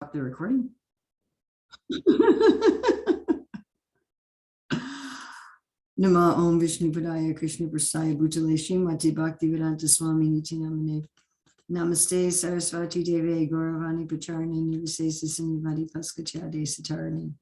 Stop the recording. Nama Om Vishnu Padaya Krishna Prasaya Bhutale Srimati Bhaktivedanta Swami Niti Namane Namaste Saraswati Devi Gauravani Pacharni Nivasesa Samivadi Paskachade Satarani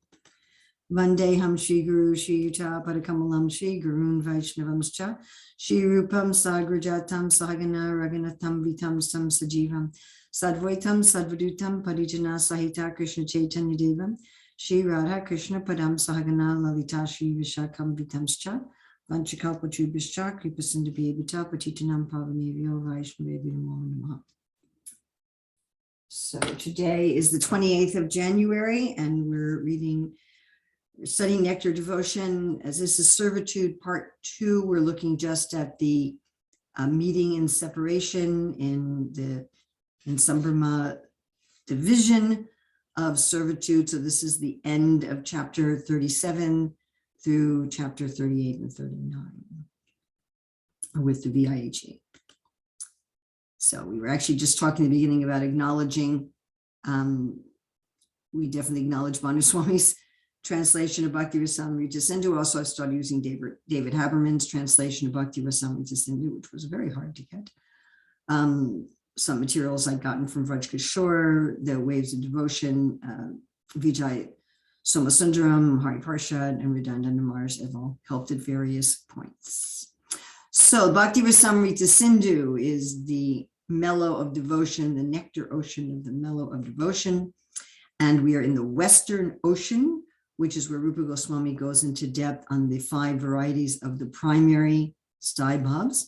Vandeham Shri Guru Shri Yuta Padakamalam Shri Gurun Vaishnavamscha Shri Rupam Sagrajatam Sahagana Raganatham Vitam Sam Sajivam Sadvaitam Sadvadutam Parijana Sahita Krishna Chaitanya Devam Shri Radha Krishna Padam Sahagana Lalita Shri Vishakam Vitamscha Vanchakalpachubhischa Kripasindabhyabhita Patitanam Pavanevyo Vaishnavebhyo Namo Namaha. So today is the 28th of January and we're studying Nectar of Devotion. As this is Servitude Part 2, we're looking just at the meeting in separation in Sambrahma division of servitude. So this is the end of chapter 37 through chapter 38 and 39 with the VIHE. So we were actually just talking in the beginning about acknowledging, we definitely acknowledge Bhanu Swami's translation of Bhakti Rasamrita Sindhu. Also, I started using David Haberman's translation of Bhakti Rasamrita Sindhu, which was very hard to get. Some materials I'd gotten from Vraj Kishore, the Waves of Devotion, Vijay Somasundaram, Hari Parshad, and Redundant Mars have all helped at various points. So Bhakti Rasamrita Sindhu is the mellow of devotion, the nectar ocean of the mellow of devotion. And we are in the Western Ocean, which is where Rupa Goswami goes into depth on the 5 varieties of the primary sthai bhavs.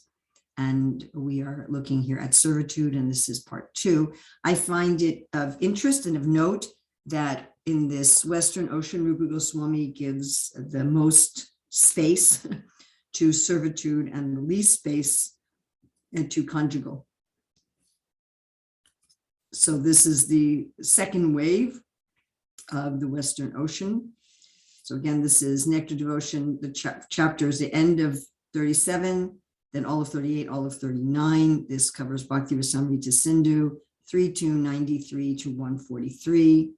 And we are looking here at servitude, and this is part 2. I find it of interest and of note that in this Western Ocean, Rupa Goswami gives the most space to servitude and the least space to conjugal. So this is the second wave of the Western Ocean. So again, this is Nectar Devotion, the chapters, the end of 37, then all of 38, all of 39. This covers Bhakti Rasamrita Sindhu, 3293 to 143.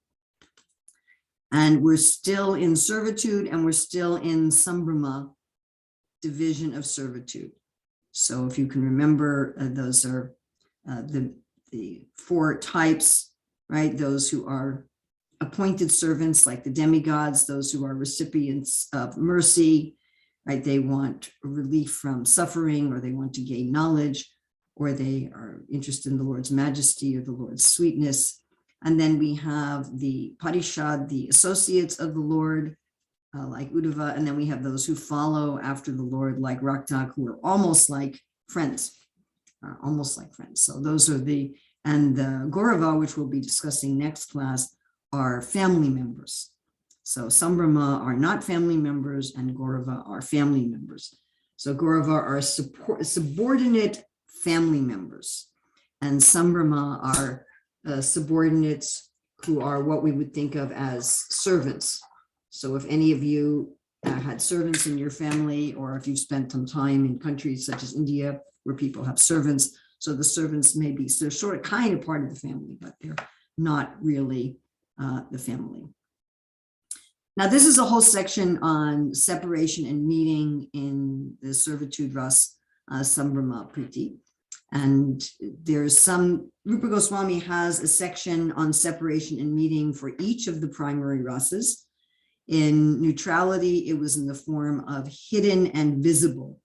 And we're still in servitude and we're still in Sambrahma division of servitude. So if you can remember, those are the 4 types, right? Those who are appointed servants like the demigods, those who are recipients of mercy, right? They want relief from suffering, or they want to gain knowledge, or they are interested in the Lord's majesty or the Lord's sweetness. And then we have the Parishad, the associates of the Lord, like Uddhava, and then we have those who follow after the Lord, like Raktak, who are almost like friends, So those are and the Gaurava, which we'll be discussing next class, are family members. So Sambrahma are not family members and Gaurava are family members. So Gaurava are subordinate family members, and Sambrahma are subordinates who are what we would think of as servants. So if any of you had servants in your family, or if you've spent some time in countries such as India where people have servants, so the servants may be, so they're sort of kind of part of the family, but they're not really the family. Now, this is a whole section on separation and meeting in the Servitude Ras Sambrahma Priti. And there's Rupa Goswami has a section on separation and meeting for each of the primary rasas. In neutrality, it was in the form of hidden and visible.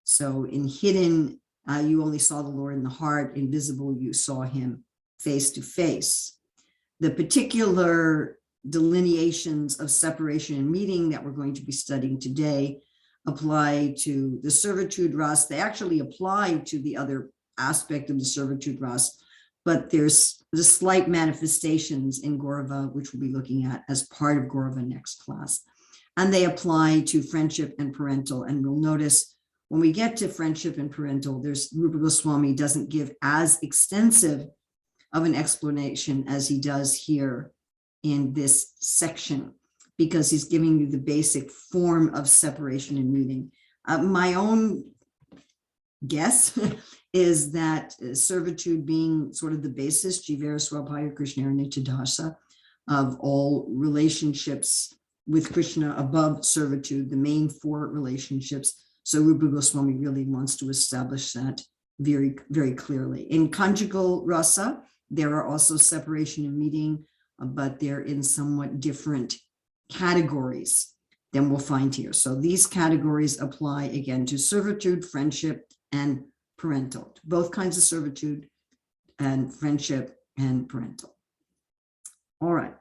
So in hidden, you only saw the Lord in the heart. In visible, you saw him face to face. The particular delineations of separation and meeting that we're going to be studying today apply to the servitude ras. They actually apply to the other aspect of the servitude ras, but there's the slight manifestations in Gaurava, which we'll be looking at as part of Gaurava next class. And they apply to friendship and parental. And we'll notice when we get to friendship and parental, Rupa Goswami doesn't give as extensive of an explanation as he does here in this section, because he's giving you the basic form of separation and meeting. My own guess is that servitude being sort of the basis, Jivera Swabhaya Krishna Dasa, of all relationships with Krishna above servitude, the main four relationships. So Rupa Goswami really wants to establish that very, very clearly. In conjugal rasa, there are also separation and meeting, but they're in somewhat different categories than we'll find here. So these categories apply again to servitude, friendship, and parental, both kinds of servitude and friendship and parental. All right.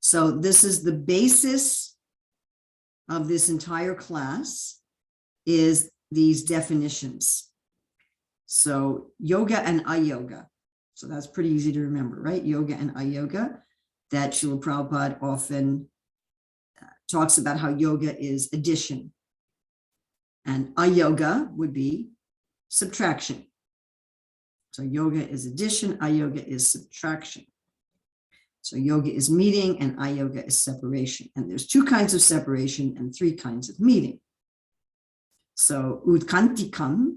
So this is the basis of this entire class, is these definitions. So yoga and ayoga. So that's pretty easy to remember, right? Yoga and ayoga, that Srila Prabhupada often talks about how yoga is addition and ayoga would be subtraction. So yoga is addition, ayoga is subtraction. So yoga is meeting and ayoga is separation. And there's two kinds of separation and three kinds of meeting. So Ukantika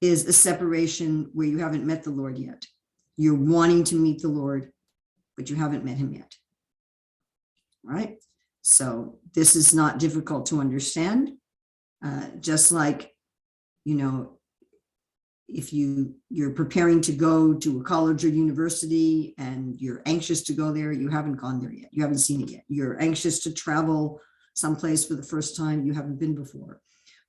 is a separation where you haven't met the Lord yet. You're wanting to meet the Lord, but you haven't met him yet. Right? So this is not difficult to understand. Just like, you know, if you're preparing to go to a college or university and you're anxious to go there, you haven't gone there yet. You haven't seen it yet. You're anxious to travel someplace for the first time you haven't been before.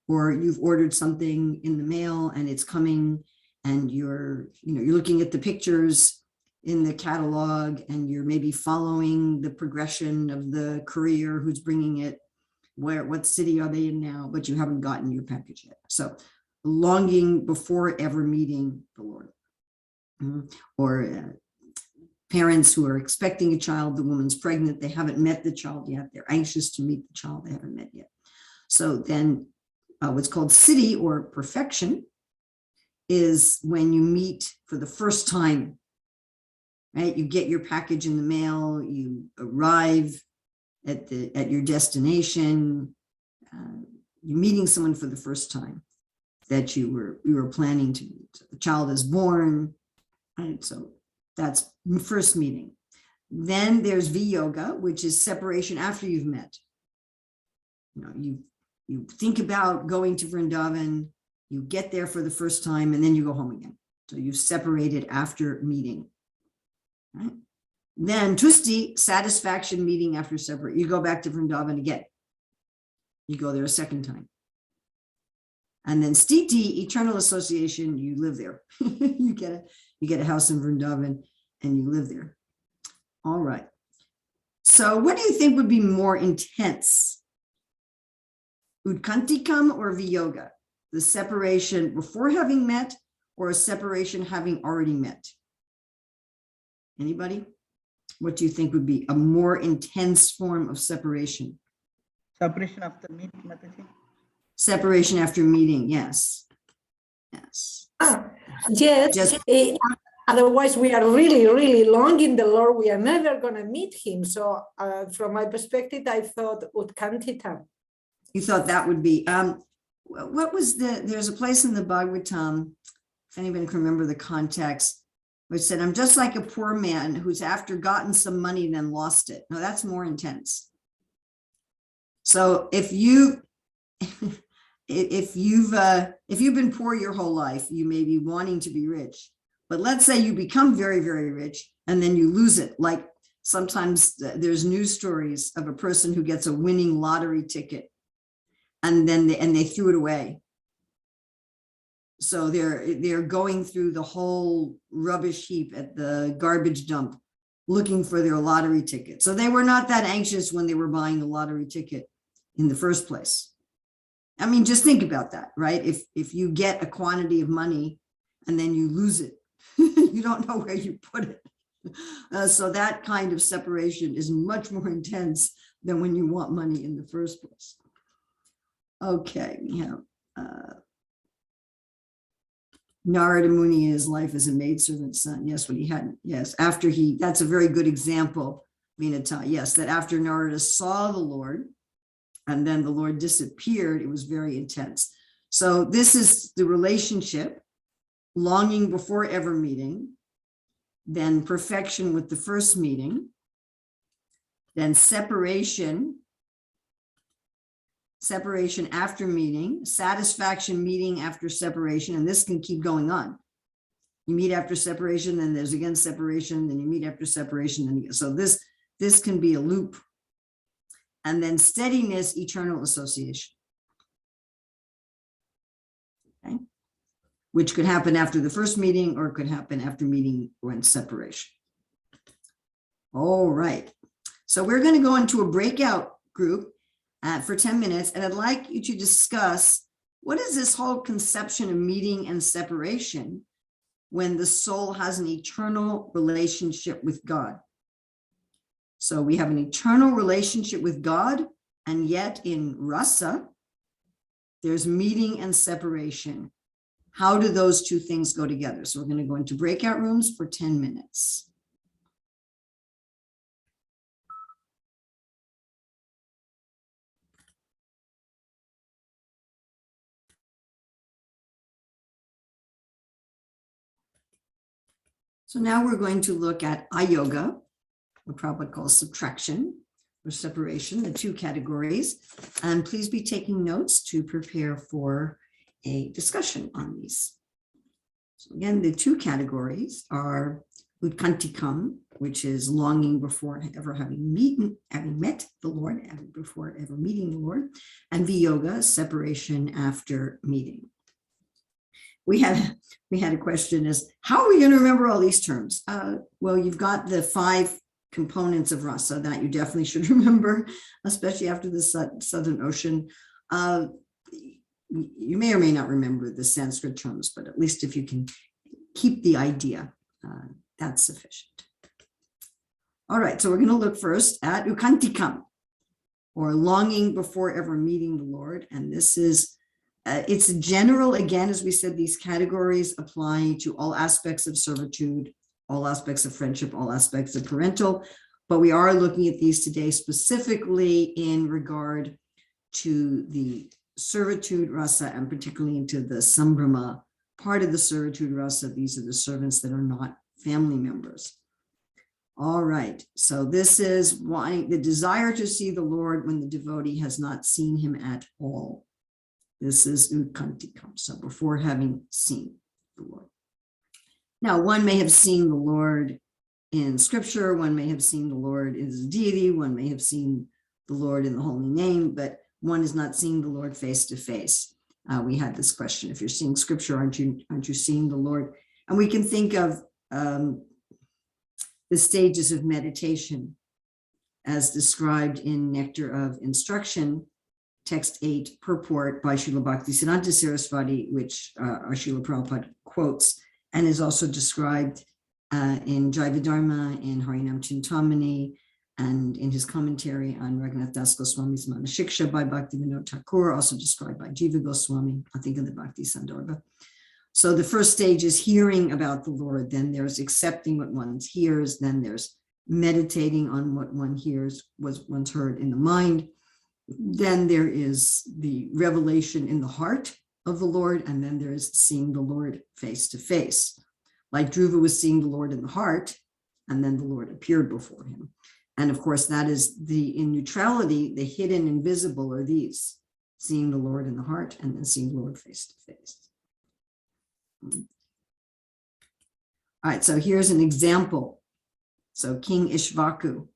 Or you've ordered something in the mail and it's coming and you're looking at the pictures in the catalog and you're maybe following the progression of the courier who's bringing it. What city are they in now? But you haven't gotten your package yet. So longing before ever meeting the Lord. Or parents who are expecting a child, the woman's pregnant, they haven't met the child yet. They're anxious to meet the child they haven't met yet. So then what's called siddhi or perfection is when you meet for the first time, right? You get your package in the mail, you arrive at your destination, you're meeting someone for the first time that you were planning to meet. So the child is born, right? So that's first meeting. Then there's viyoga, which is separation after you've met. You think about going to Vrindavan, you get there for the first time, and then you go home again. So you've separated after meeting, right? Then tusti, satisfaction, meeting after separate. You go back to Vrindavan again. You go there a second time. And then stiti, eternal association, you live there. you get a house in Vrindavan and you live there. All right. So what do you think would be more intense? Ukantikam or viyoga? The separation before having met or a separation having already met? Anybody? What do you think would be a more intense form of separation? Separation after meeting, Mataji. Separation after meeting, yes. Yes. Yes. Otherwise, we are really, really longing the Lord. We are never going to meet him. So from my perspective, I thought Ukantika. You thought that would be, what was there's a place in the Bhagavatam, if anybody can remember the context, which said, I'm just like a poor man who's after gotten some money, then lost it. No, that's more intense. So if you've been poor your whole life, you may be wanting to be rich, but let's say you become very, very rich and then you lose it. Like sometimes there's news stories of a person who gets a winning lottery ticket and then they threw it away. So they're going through the whole rubbish heap at the garbage dump looking for their lottery ticket. So they were not that anxious when they were buying the lottery ticket in the first place. I mean, just think about that, right? If you get a quantity of money and then you lose it, you don't know where you put it. So that kind of separation is much more intense than when you want money in the first place. Okay, we have Narada Muni, his life as a maidservant's son. Yes, when he hadn't. Yes, after that's a very good example, Vinata. Yes, that after Narada saw the Lord and then the Lord disappeared, it was very intense. So this is the relationship longing before ever meeting, then perfection with the first meeting, then separation after meeting, satisfaction meeting after separation, and this can keep going on. You meet after separation, then there's again separation, then you meet after separation, then so this can be a loop. And then steadiness, eternal association. Okay. Which could happen after the first meeting or it could happen after meeting when separation. All right. So we're going to go into a breakout group for 10 minutes, and I'd like you to discuss what is this whole conception of meeting and separation when the soul has an eternal relationship with God. So we have an eternal relationship with God, and yet in Rasa, there's meeting and separation. How do those two things go together? So we're going to go into breakout rooms for 10 minutes. So now we're going to look at ayoga, what Prabhupada calls subtraction or separation, the two categories. And please be taking notes to prepare for a discussion on these. So again, the two categories are Ukantika, which is longing before ever having met the Lord, before ever meeting the Lord, and Viyoga, separation after meeting. We had a question is, how are we going to remember all these terms? Well, you've got the 5 components of Rasa that you definitely should remember, especially after the Southern Ocean. You may or may not remember the Sanskrit terms, but at least if you can keep the idea, that's sufficient. All right, so we're going to look first at Ukantika, or longing before ever meeting the Lord. And this is, it's general, again, as we said, these categories apply to all aspects of servitude, all aspects of friendship, all aspects of parental, but we are looking at these today specifically in regard to the servitude rasa, and particularly into the sambrama part of the servitude rasa. These are the servants that are not family members. All right, so this is why the desire to see the Lord when the devotee has not seen him at all. This is Ukantika, so before having seen the Lord. Now, one may have seen the Lord in scripture, one may have seen the Lord as a deity, one may have seen the Lord in the holy name, but one is not seeing the Lord face to face. We had this question, if you're seeing scripture, aren't you seeing the Lord? And we can think of the stages of meditation as described in Nectar of Instruction, text 8, purport by Srila Bhaktisiddhanta Saraswati, which Srila Prabhupada quotes, and is also described in Jaiva Dharma, in Harinam Chintamani, and in his commentary on Raghunath Das Goswami's Manashiksha by Bhaktivinoda Thakur, also described by Jiva Goswami, I think in the Bhakti Sandarbha. So the first stage is hearing about the Lord, then there's accepting what one hears, then there's meditating on what one hears, was once heard in the mind, then there is the revelation in the heart of the Lord, and then there is seeing the Lord face to face. Like Dhruva was seeing the Lord in the heart, and then the Lord appeared before him. And of course, that is in neutrality, the hidden invisible are these, seeing the Lord in the heart and then seeing the Lord face to face. All right, so here's an example. So King Ishvaku,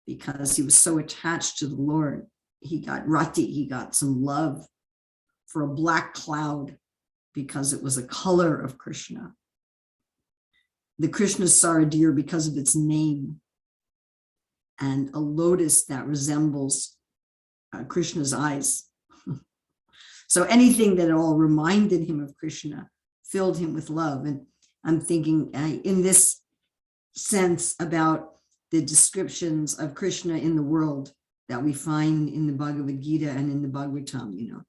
because he was so attached to the Lord, he got rati, he got some love for a black cloud because it was a color of Krishna. The Krishna saw a deer because of its name, and a lotus that resembles Krishna's eyes. So anything that at all reminded him of Krishna filled him with love. And I'm thinking in this sense about the descriptions of Krishna in the world that we find in the Bhagavad Gita and in the Bhagavatam, you know,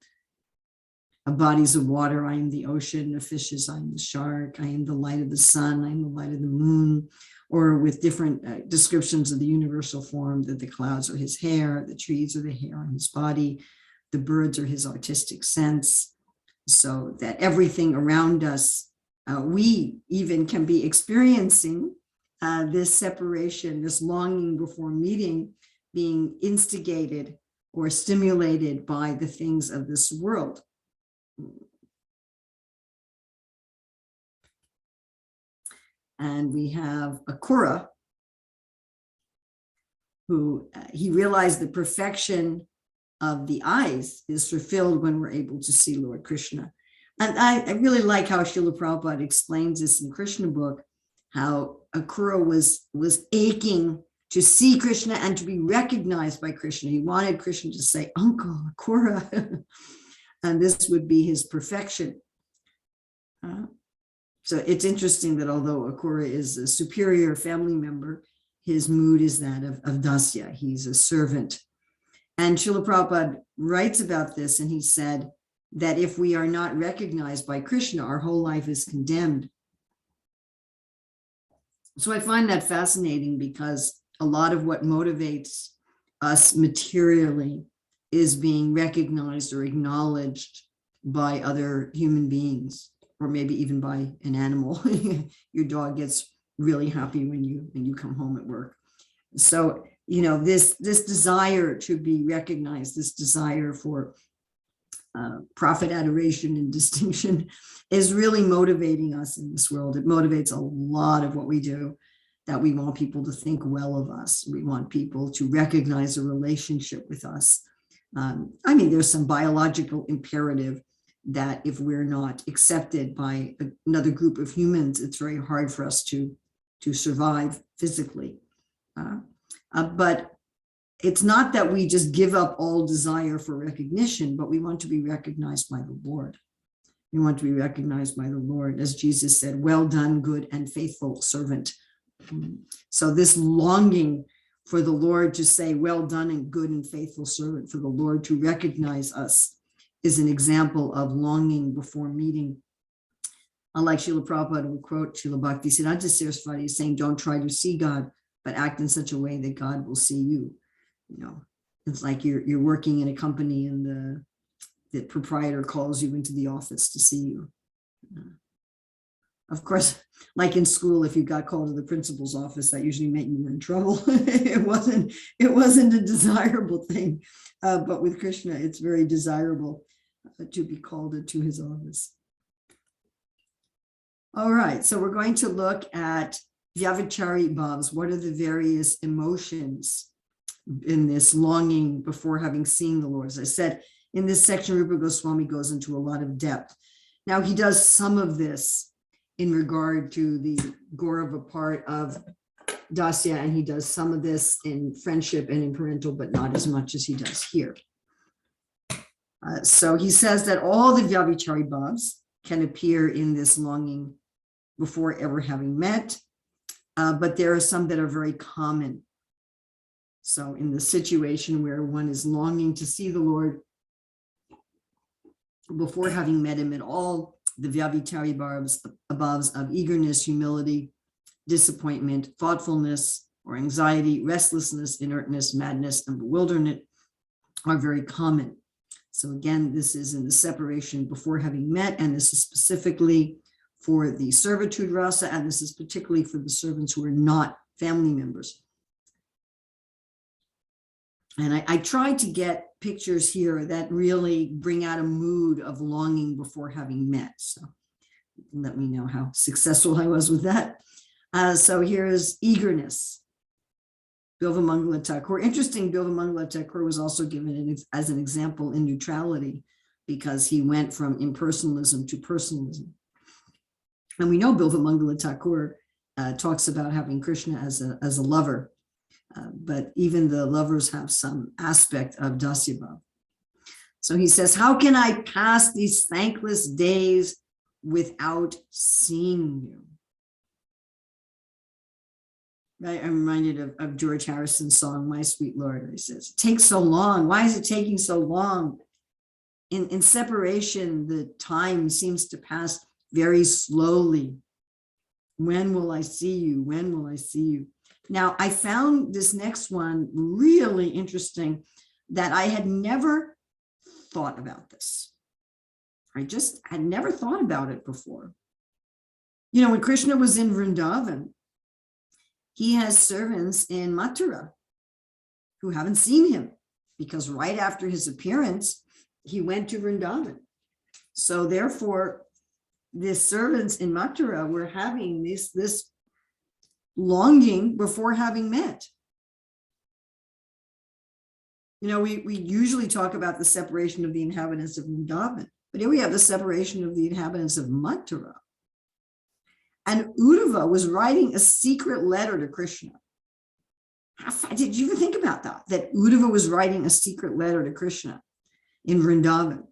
of bodies of water, I am the ocean, of fishes, I am the shark, I am the light of the sun, I am the light of the moon, or with different descriptions of the universal form, that the clouds are his hair, the trees are the hair on his body, the birds are his artistic sense, so that everything around us we even can be experiencing this separation, this longing before meeting, being instigated or stimulated by the things of this world. And we have Akura, who he realized the perfection of the eyes is fulfilled when we're able to see Lord Krishna. And I really like how Srila Prabhupada explains this in Krishna book, how Akura was aching to see Krishna and to be recognized by Krishna. He wanted Krishna to say, Uncle Akura, and this would be his perfection. So it's interesting that although Akura is a superior family member, his mood is that of Dasya. He's a servant. And Srila Prabhupada writes about this, and he said that if we are not recognized by Krishna, our whole life is condemned. So I find that fascinating, because a lot of what motivates us materially is being recognized or acknowledged by other human beings, or maybe even by an animal. Your dog gets really happy when you come home at work. So, this desire to be recognized, this desire for profit, adoration, and distinction is really motivating us in this world. It motivates a lot of what we do, that we want people to think well of us. We want people to recognize a relationship with us. There's some biological imperative that if we're not accepted by another group of humans, it's very hard for us to survive physically. But it's not that we just give up all desire for recognition, but we want to be recognized by the Lord. We want to be recognized by the Lord. As Jesus said, well done, good and faithful servant. So this longing for the Lord to say, well done and good and faithful servant, for the Lord to recognize us, is an example of longing before meeting. Unlike Srila Prabhupada would quote Srila Bhaktisiddhanta Saraswati saying, don't try to see God, but act in such a way that God will see you. It's like you're working in a company and the proprietor calls you into the office to see you. Of course, like in school, if you got called to the principal's office, that usually meant you were in trouble. It wasn't a desirable thing. But with Krishna, it's very desirable to be called into his office. All right, so we're going to look at Vyavichari bhavs. What are the various emotions in this longing before having seen the Lord? As I said, in this section, Rupa Goswami goes into a lot of depth. Now, he does some of this in regard to the Gaurava part of Dasya, and he does some of this in friendship and in parental, but not as much as he does here. So he says that all the Vyavichari bhavs can appear in this longing before ever having met, but there are some that are very common. So in the situation where one is longing to see the Lord before having met him at all, the Vyavichari bhavs of eagerness, humility, disappointment, thoughtfulness, or anxiety, restlessness, inertness, madness, and bewilderment are very common. So again, this is in the separation before having met, and this is specifically for the servitude rasa, and this is particularly for the servants who are not family members. And I tried to get pictures here that really bring out a mood of longing before having met. So let me know how successful I was with that. So here's eagerness. Bilvamangala Thakur. Interesting, Bilvamangala Thakur was also given as an example in neutrality, because he went from impersonalism to personalism. And we know Bilvamangala Thakur talks about having Krishna as a lover, but even the lovers have some aspect of Dasya bhav. So he says, how can I pass these thankless days without seeing you? Right? I'm reminded of George Harrison's song, My Sweet Lord. He says, it takes so long. Why is it taking so long? In separation, the time seems to pass very slowly. When will I see you? When will I see you? Now, I found this next one really interesting, that I had never thought about this. I just had never thought about it before. You know, when Krishna was in Vrindavan, he has servants in Mathura who haven't seen him, because right after his appearance, he went to Vrindavan. So therefore, the servants in Mathura were having this longing before having met. You know, we usually talk about the separation of the inhabitants of Vrindavan, but here we have the separation of the inhabitants of Mathura. And Uddhava was writing a secret letter to Krishna. Did you ever think about that? That Uddhava was writing a secret letter to Krishna in Vrindavan.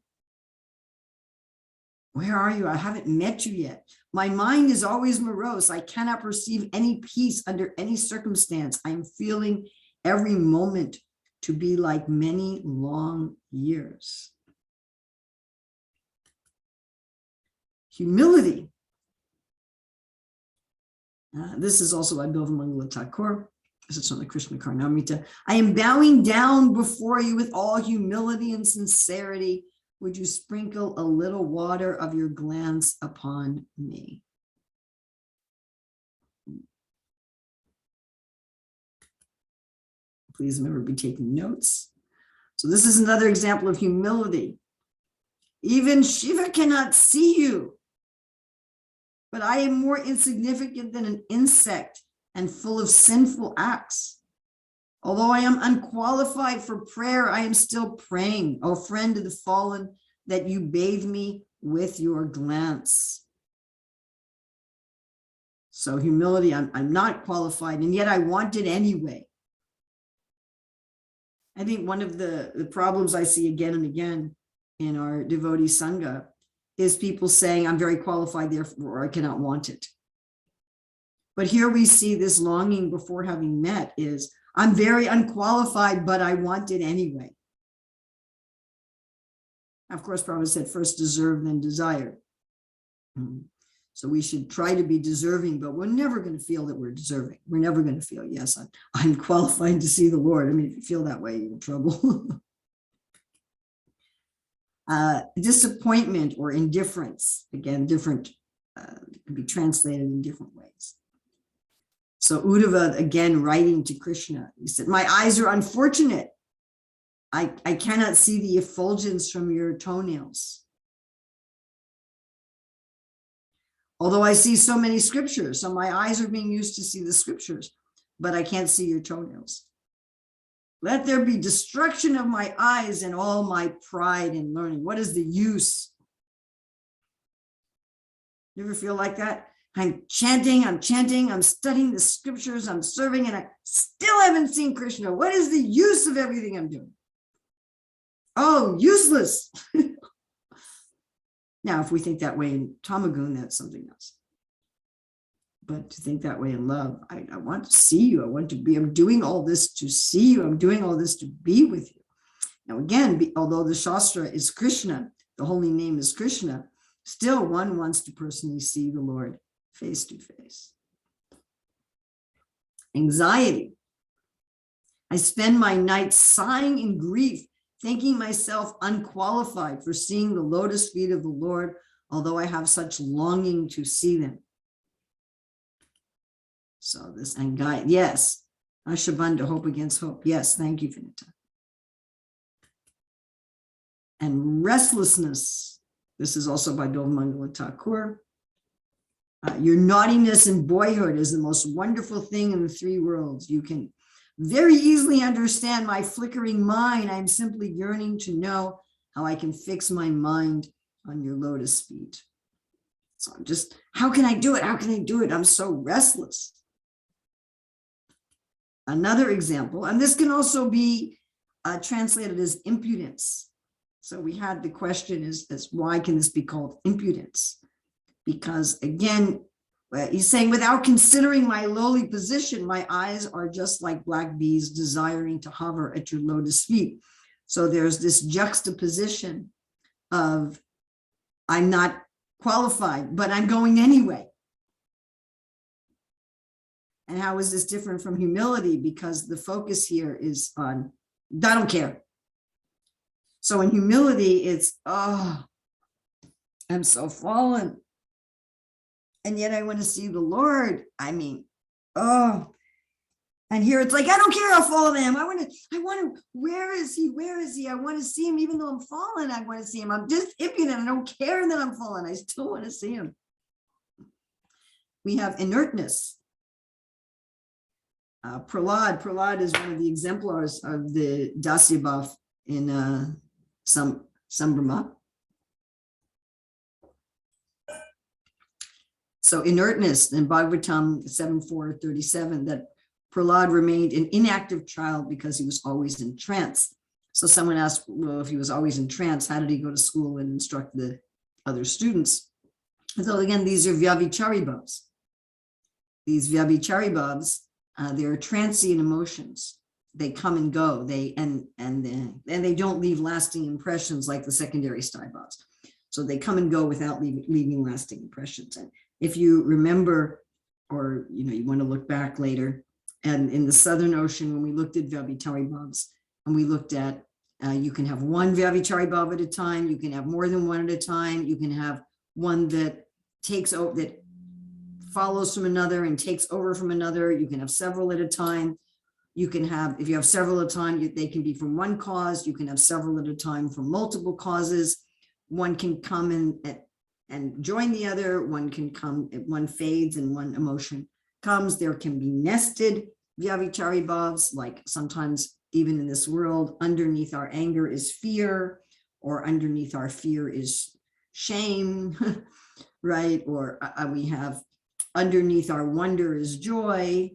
Where are you? I haven't met you yet. My mind is always morose. I cannot perceive any peace under any circumstance. I am feeling every moment to be like many long years. Humility. This is also by Bilvamangala Thakur. This is from the Krishna Karnamrita. I am bowing down before you with all humility and sincerity. Would you sprinkle a little water of your glance upon me? Please remember to be taking notes. So this is another example of humility. Even Shiva cannot see you, but I am more insignificant than an insect and full of sinful acts. Although I am unqualified for prayer, I am still praying, O friend of the fallen, that you bathe me with your glance. So humility, I'm not qualified, and yet I want it anyway. I think one of the problems I see again and again in our devotee sangha is people saying, I'm very qualified, therefore I cannot want it. But here we see this longing before having met is, I'm very unqualified, but I want it anyway. Of course, Prabhupada said first deserve, then desire. So we should try to be deserving, but we're never going to feel that we're deserving. We're never going to feel, yes, I'm qualified to see the Lord. I mean, if you feel that way, you're in trouble. Disappointment or indifference, again, different, can be translated in different ways. So Uddhava, again, writing to Krishna, he said, my eyes are unfortunate. I cannot see the effulgence from your toenails. Although I see so many scriptures, so my eyes are being used to see the scriptures, but I can't see your toenails. Let there be destruction of my eyes and all my pride in learning. What is the use? You ever feel like that? I'm chanting, I'm studying the scriptures, I'm serving, and I still haven't seen Krishna. What is the use of everything I'm doing? Oh, useless. Now, if we think that way in Tamagun, that's something else. But to think that way in love, I want to see you. I want to be, I'm doing all this to see you. I'm doing all this to be with you. Now, again, although the Shastra is Krishna, the holy name is Krishna, still one wants to personally see the Lord face to face. Anxiety. I spend my nights sighing in grief, thinking myself unqualified for seeing the lotus feet of the Lord, although I have such longing to see them. So this anxiety, yes, Ashabanda, hope against hope. Yes, thank you, Vinita. And restlessness. This is also by Bilvamangala Thakur. Your naughtiness in boyhood is the most wonderful thing in the three worlds. You can very easily understand my flickering mind. I'm simply yearning to know how I can fix my mind on your lotus feet. So I'm just, how can I do it? How can I do it? I'm so restless. Another example, and this can also be translated as impudence. So we had the question is why can this be called impudence? Because again, he's saying, without considering my lowly position, my eyes are just like black bees desiring to hover at your lotus feet. So there's this juxtaposition of I'm not qualified, but I'm going anyway. And how is this different from humility? Because the focus here is on, I don't care. So in humility, it's, oh, I'm so fallen. and yet I want to see the Lord. I mean, oh, and here it's like, I don't care how fallen I am. I want to, where is he? Where is he? I want to see him, even though I'm fallen. I want to see him. I'm just impudent. I don't care that I'm fallen. I still want to see him. We have inertness. Prahlad is one of the exemplars of the Dasya bhav in Sambrahma. So inertness in Bhagavatam 7.4.37, that Prahlad remained an inactive child because he was always in trance. So someone asked, well, if he was always in trance, how did he go to school and instruct the other students? And so again, these are Vyabhichari bhavs. These Vyabhichari bhavs, they are transient emotions. They come and go. And they don't leave lasting impressions like the secondary sthai bhavs. So they come and go without leaving lasting impressions. And if you remember, or you want to look back later, and in the Southern Ocean, when we looked at Vyabhichari bhavs, and we looked at, you can have one Vyabhichari bhav at a time, you can have more than one at a time, you can have one that takes over, that follows from another and takes over from another, you can have several at a time. You can have, if you have several at a time, they can be from one cause, you can have several at a time from multiple causes. One can come and join the other, one can come, one fades and one emotion comes. There can be nested Vyabhichari bhavs, like sometimes even in this world, underneath our anger is fear, or underneath our fear is shame, right? Or we have underneath our wonder is joy.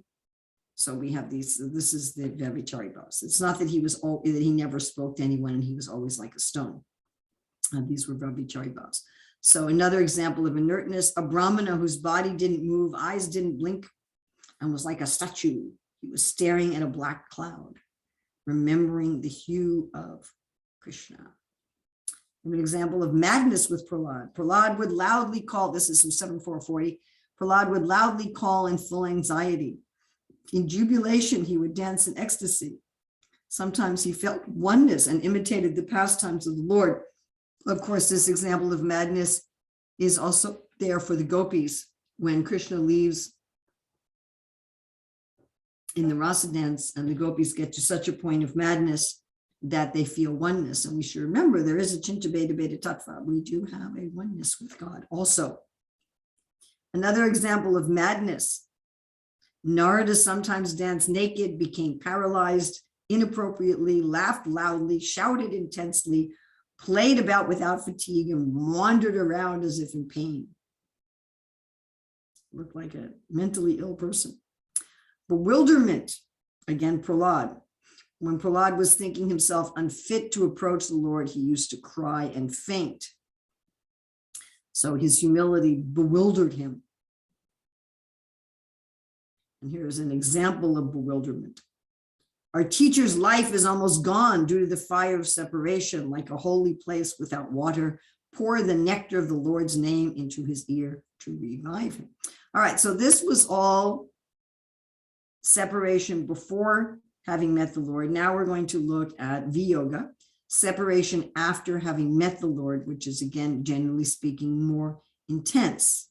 So we have these, this is the Vyabhichari bhavs. It's not that that he never spoke to anyone and he was always like a stone. These were Vyabhichari bhavs. So another example of inertness, a Brahmana whose body didn't move, eyes didn't blink, and was like a statue. He was staring at a black cloud, remembering the hue of Krishna. An example of madness with Prahlad. Prahlad would loudly call, this is from 7.4.40, Prahlad would loudly call in full anxiety. In jubilation, he would dance in ecstasy. Sometimes he felt oneness and imitated the pastimes of the Lord. Of course, this example of madness is also there for the gopis when Krishna leaves in the Rasa dance and the gopis get to such a point of madness that they feel oneness. And we should remember there is a Chinta Beta Beta Tattva. We do have a oneness with God also. Another example of madness. Narada sometimes danced naked, became paralyzed inappropriately, laughed loudly, shouted intensely, played about without fatigue, and wandered around as if in pain. Looked like a mentally ill person. Bewilderment, again, Prahlad. When Prahlad was thinking himself unfit to approach the Lord, he used to cry and faint. So his humility bewildered him. And here's an example of bewilderment. Our teacher's life is almost gone due to the fire of separation, like a holy place without water. Pour the nectar of the Lord's name into his ear to revive him. All right, so this was all separation before having met the Lord. Now we're going to look at Viyoga, separation after having met the Lord, which is, again, generally speaking, more intense.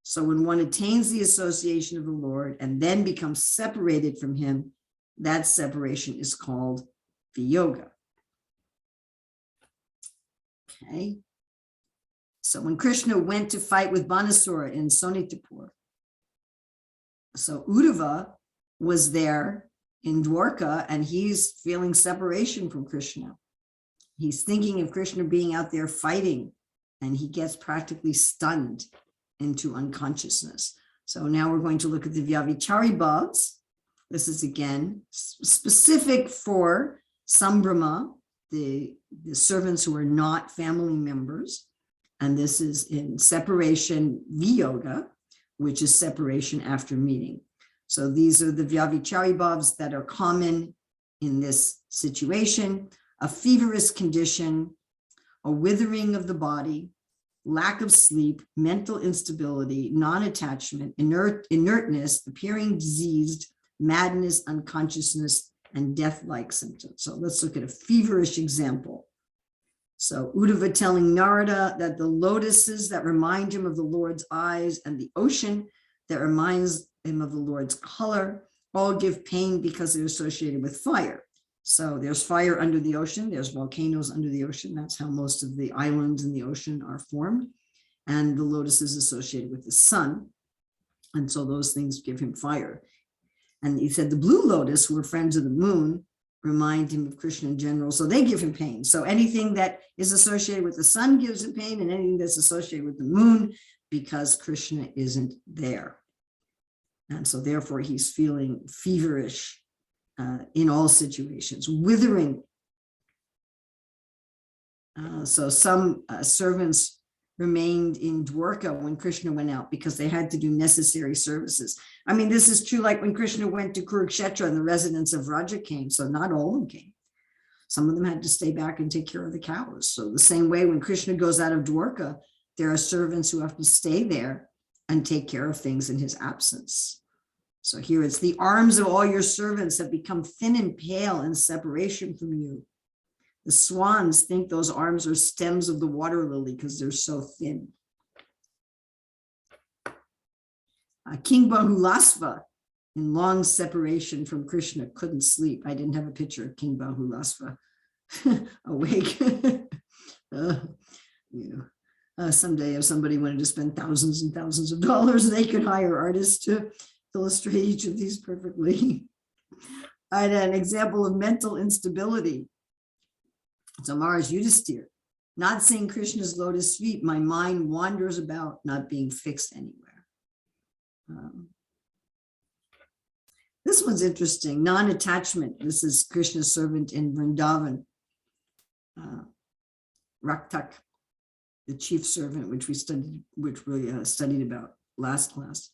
So when one attains the association of the Lord and then becomes separated from him, that separation is called Viyoga. Okay. So when Krishna went to fight with Banasura in Sonitapur, so Uddhava was there in Dwarka and he's feeling separation from Krishna. He's thinking of Krishna being out there fighting and he gets practically stunned into unconsciousness. So now we're going to look at the Vyabhichari bhavs. This is again specific for Sambrahma, the servants who are not family members. And this is in separation Viyoga, which is separation after meeting. So these are the Vyabhichari bhavs that are common in this situation: a feverish condition, a withering of the body, lack of sleep, mental instability, non-attachment, inertness, appearing diseased, madness, unconsciousness, and death-like symptoms. So let's look at a feverish example. So Uddhava telling Narada that the lotuses that remind him of the Lord's eyes and the ocean that reminds him of the Lord's color all give pain because they're associated with fire. So there's fire under the ocean, there's volcanoes under the ocean. That's how most of the islands in the ocean are formed. And the lotus is associated with the sun. And so those things give him fire. And he said the blue lotus, who are friends of the moon, remind him of Krishna in general. So they give him pain. So anything that is associated with the sun gives him pain, and anything that's associated with the moon, because Krishna isn't there. And so therefore he's feeling feverish in all situations, withering. So some servants remained in Dwarka when Krishna went out because they had to do necessary services. I mean, this is true like when Krishna went to Kurukshetra and the residents of Raja came, so not all of them came. Some of them had to stay back and take care of the cows. So the same way when Krishna goes out of Dwarka, there are servants who have to stay there and take care of things in his absence. So here it's the arms of all your servants have become thin and pale in separation from you. The swans think those arms are stems of the water lily because they're so thin. King Bahulasva, in long separation from Krishna, couldn't sleep. I didn't have a picture of King Bahulasva awake. Someday if somebody wanted to spend thousands and thousands of dollars, they could hire artists to illustrate each of these perfectly. And an example of mental instability. So Maharaj Yudhisthira, not seeing Krishna's lotus feet, my mind wanders about, not being fixed anywhere. This one's interesting, non-attachment. This is Krishna's servant in Vrindavan, Raktak, the chief servant, which we studied about last class.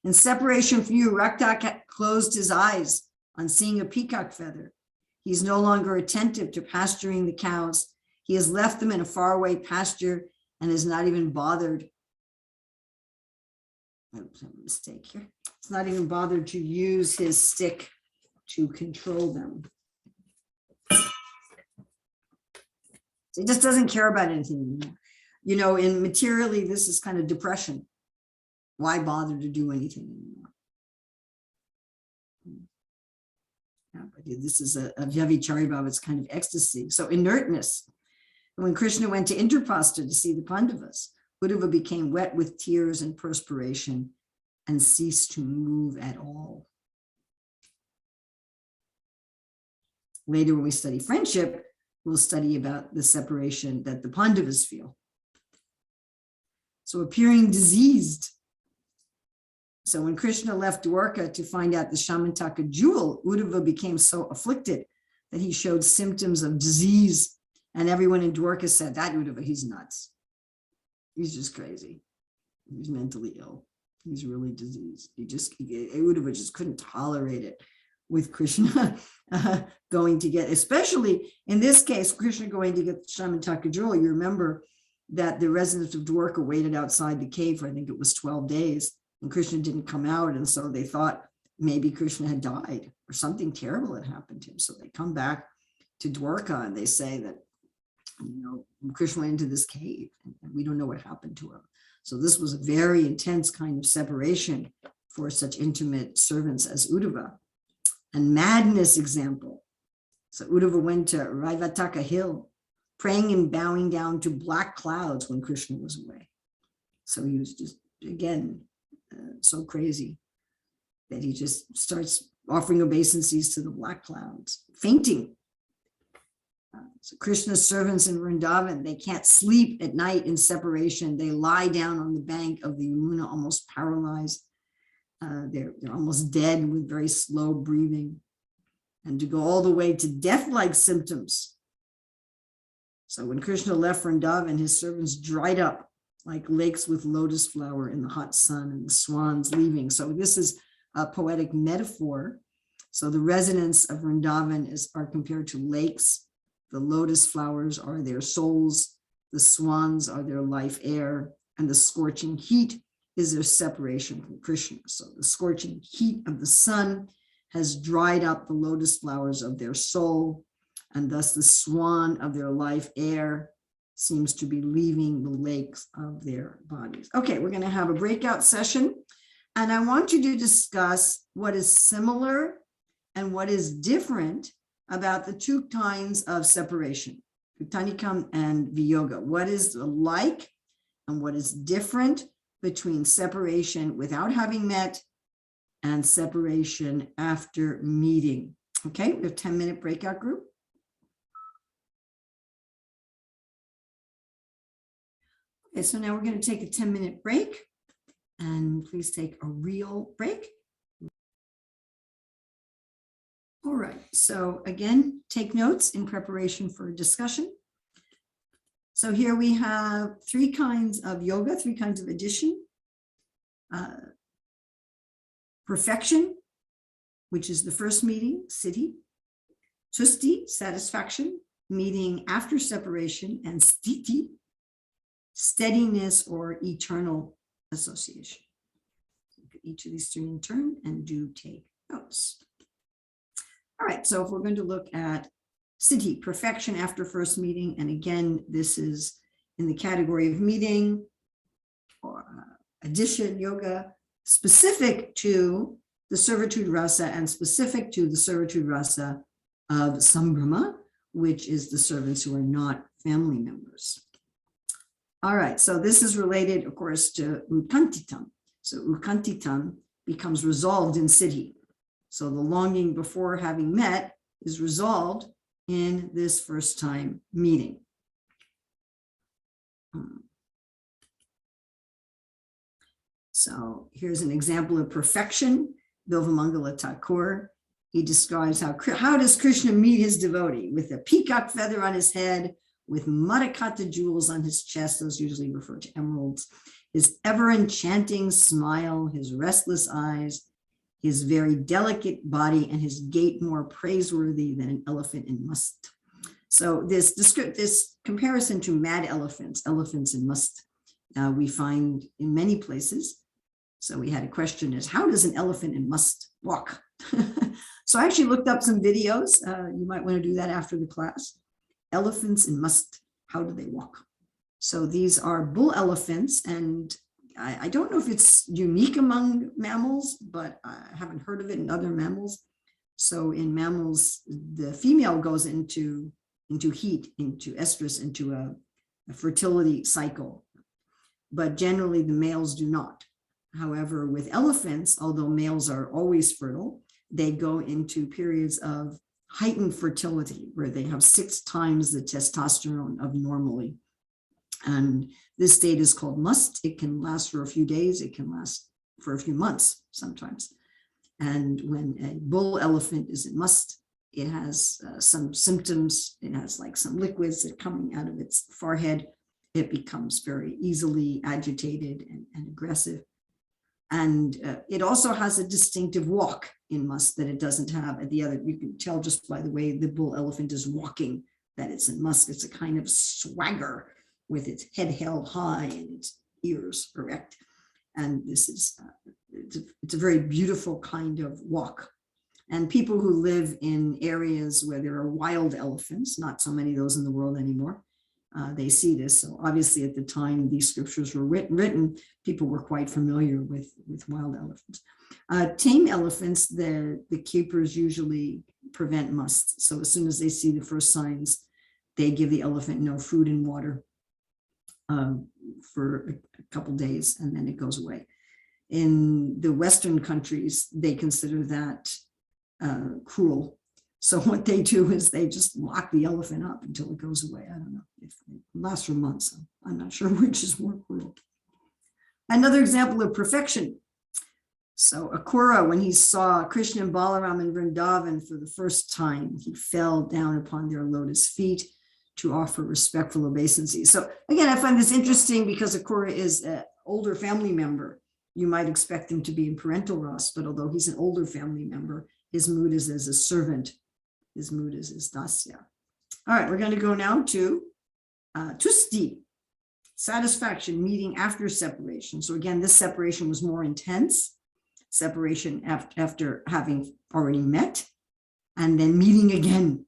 In separation from you, Raktak closed his eyes on seeing a peacock feather. He's no longer attentive to pasturing the cows. He has left them in a faraway pasture and is not even bothered. Oops, I have a mistake here. It's not even bothered to use his stick to control them. So he just doesn't care about anything anymore. You know, in materially, this is kind of depression. Why bother to do anything anymore? Yeah, but this is a Vyavicharya Bhava, it's kind of ecstasy. So inertness. When Krishna went to Indraprastha to see the Pandavas, Uddhava became wet with tears and perspiration and ceased to move at all. Later, when we study friendship, we'll study about the separation that the Pandavas feel. So appearing diseased. So when Krishna left Dwarka to find out the Shamantaka jewel, Uddhava became so afflicted that he showed symptoms of disease. And everyone in Dwarka said, that Uddhava, he's nuts. He's just crazy. He's mentally ill. He's really diseased. Uddhava just couldn't tolerate it with Krishna going to get, especially in this case, Krishna going to get the Shamantaka jewel. You remember that the residents of Dwarka waited outside the cave for, I think it was 12 days. And Krishna didn't come out. And so they thought maybe Krishna had died or something terrible had happened to him. So they come back to Dwarka and they say that, you know, Krishna went into this cave and we don't know what happened to him. So this was a very intense kind of separation for such intimate servants as Uddhava. And madness example. So Uddhava went to Raivataka hill, praying and bowing down to black clouds when Krishna was away. So he was just, again, so crazy that he just starts offering obeisances to the black clouds, fainting. So Krishna's servants in Vrindavan, they can't sleep at night in separation. They lie down on the bank of the Yamuna, almost paralyzed. They're almost dead with very slow breathing. And to go all the way to death-like symptoms. So when Krishna left Vrindavan, his servants dried up like lakes with lotus flower in the hot sun and the swans leaving. So this is a poetic metaphor. So the residents of Vrindavan are compared to lakes. The lotus flowers are their souls. The swans are their life air. And the scorching heat is their separation from Krishna. So the scorching heat of the sun has dried up the lotus flowers of their soul. And thus the swan of their life air seems to be leaving the lakes of their bodies. Okay, we're going to have a breakout session, and I want you to discuss what is similar and what is different about the two kinds of separation, Ukantika and Viyoga. What is alike and what is different between separation without having met and separation after meeting. Okay, we have 10-minute breakout group. Okay, so now we're going to take a 10-minute break, and please take a real break. All right, so again, take notes in preparation for a discussion. So here we have three kinds of yoga, three kinds of addition. Perfection, which is the first meeting, siddhi. Tusti, satisfaction, meeting after separation, and sthiti, steadiness or eternal association. Look at each of these three in turn and do take notes. All right, so if we're going to look at siddhi, perfection after first meeting, and again, this is in the category of meeting or addition yoga, specific to the Servitude Rasa and specific to the Servitude Rasa of Sambrahma, which is the servants who are not family members. All right, so this is related, of course, to Ukantika. So Ukantika becomes resolved in siddhi. So the longing before having met is resolved in this first time meeting. So here's an example of perfection. Bilvamangala Thakur, he describes how does Krishna meet his devotee? With a peacock feather on his head, with Madakata jewels on his chest, those usually refer to emeralds, his ever enchanting smile, his restless eyes, his very delicate body, and his gait more praiseworthy than an elephant in must. So this comparison to mad elephants in must, we find in many places. So we had a question is, how does an elephant in must walk? So I actually looked up some videos. You might want to do that after the class. Elephants in must, how do they walk? So these are bull elephants, and I don't know if it's unique among mammals, but I haven't heard of it in other mammals. So in mammals, the female goes into heat, into estrus, into a fertility cycle, but generally the males do not. However, with elephants, although males are always fertile, they go into periods of heightened fertility where they have 6 times the testosterone of normally. And this state is called must. It can last for a few days. It can last for a few months sometimes. And when a bull elephant is in must, it has some symptoms. It has like some liquids that are coming out of its forehead. It becomes very easily agitated and aggressive. And it also has a distinctive walk in must that it doesn't have at the other. You can tell just by the way the bull elephant is walking that it's in must. It's a kind of swagger with its head held high and its ears erect. And this is, it's a very beautiful kind of walk. And people who live in areas where there are wild elephants, not so many of those in the world anymore, they see this. So obviously at the time these scriptures were written, people were quite familiar with wild elephants. Tame elephants, the keepers usually prevent must. So as soon as they see the first signs, they give the elephant no food and water for a couple days, and then it goes away. In the Western countries, they consider that cruel. So what they do is they just lock the elephant up until it goes away. I don't know if it lasts for months. So I'm not sure which is more cruel. Another example of perfection. So Akrura, when he saw Krishna and Balaram in Vrindavan for the first time, he fell down upon their lotus feet to offer respectful obeisance. So again, I find this interesting because Akrura is an older family member. You might expect him to be in parental rasa, but although he's an older family member, his mood is as a servant. His mood is as Dasya. All right, we're going to go now to Tusti, satisfaction, meeting after separation. So again, this separation was more intense, separation after having already met, and then meeting again.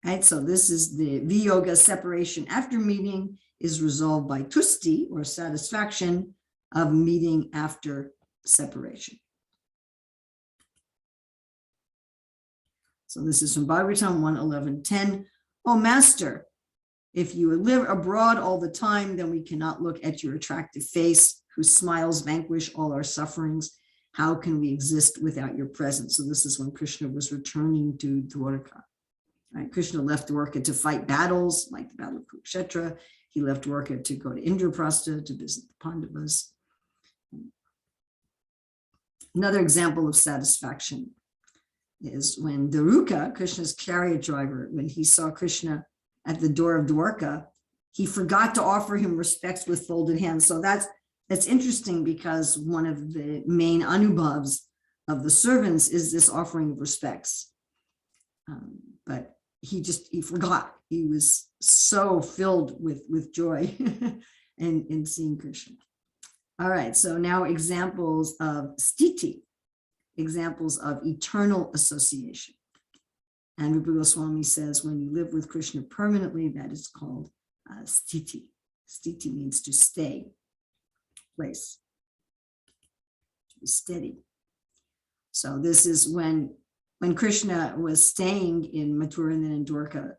Right, so this is the viyoga, separation after meeting is resolved by tusti, or satisfaction of meeting after separation. So this is from Bhagavatam 1:11:10. Oh, Master, if you live abroad all the time, then we cannot look at your attractive face, whose smiles vanquish all our sufferings. How can we exist without your presence? So this is when Krishna was returning to Dwarka. Right? Krishna left Dwarka to fight battles, like the Battle of Kurukshetra. He left Dwarka to go to Indraprastha to visit the Pandavas. Another example of satisfaction is when Daruka, Krishna's chariot driver, when he saw Krishna at the door of Dwarka, he forgot to offer him respects with folded hands. So that's interesting, because one of the main anubhavs of the servants is this offering of respects. But he forgot. He was so filled with joy in seeing Krishna. All right, so now examples of sthiti, examples of eternal association. And Rupa Goswami says, when you live with Krishna permanently, that is called sthiti. Sthiti means to stay, place, to be steady. So this is when Krishna was staying in Mathura and then in Dwarka.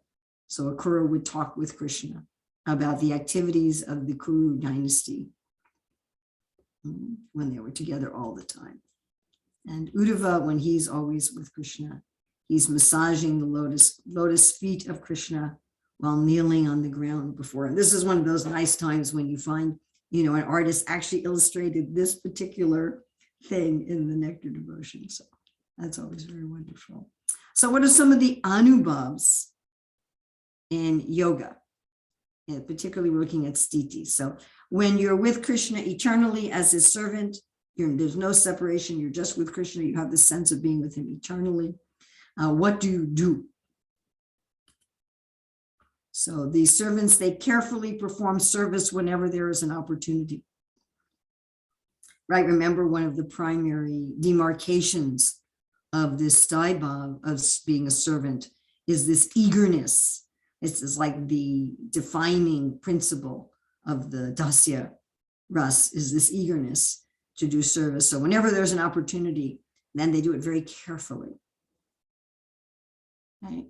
So Akrura would talk with Krishna about the activities of the Kuru dynasty when they were together all the time. And Uddhava, when he's always with Krishna, he's massaging the lotus feet of Krishna while kneeling on the ground before him. This is one of those nice times when you find, an artist actually illustrated this particular thing in the Nectar Devotion. So that's always very wonderful. So what are some of the anubhavs in yoga? And particularly we're looking at sthiti. So when you're with Krishna eternally as his servant, there's no separation. You're just with Krishna. You have the sense of being with him eternally. What do you do? So the servants, they carefully perform service whenever there is an opportunity. Right? Remember, one of the primary demarcations of this Staibhav of being a servant is this eagerness. It's like the defining principle of the Dasya Rasa is this eagerness to do service. So whenever there's an opportunity, then they do it very carefully. Right?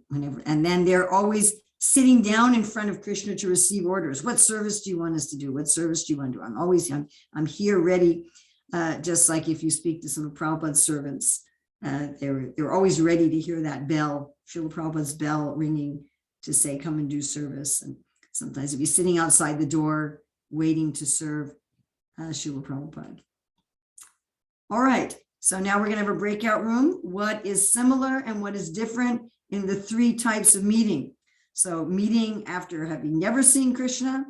And then they're always sitting down in front of Krishna to receive orders. What service do you want us to do? What service do you want to do? I'm here ready. Just like if you speak to some of Prabhupada's servants, they're always ready to hear that bell, Srila Prabhupada's bell ringing to say, come and do service. And sometimes if you're sitting outside the door waiting to serve Srila Prabhupada. All right, so now we're going to have a breakout room. What is similar and what is different in the three types of meeting? So meeting after having never seen Krishna,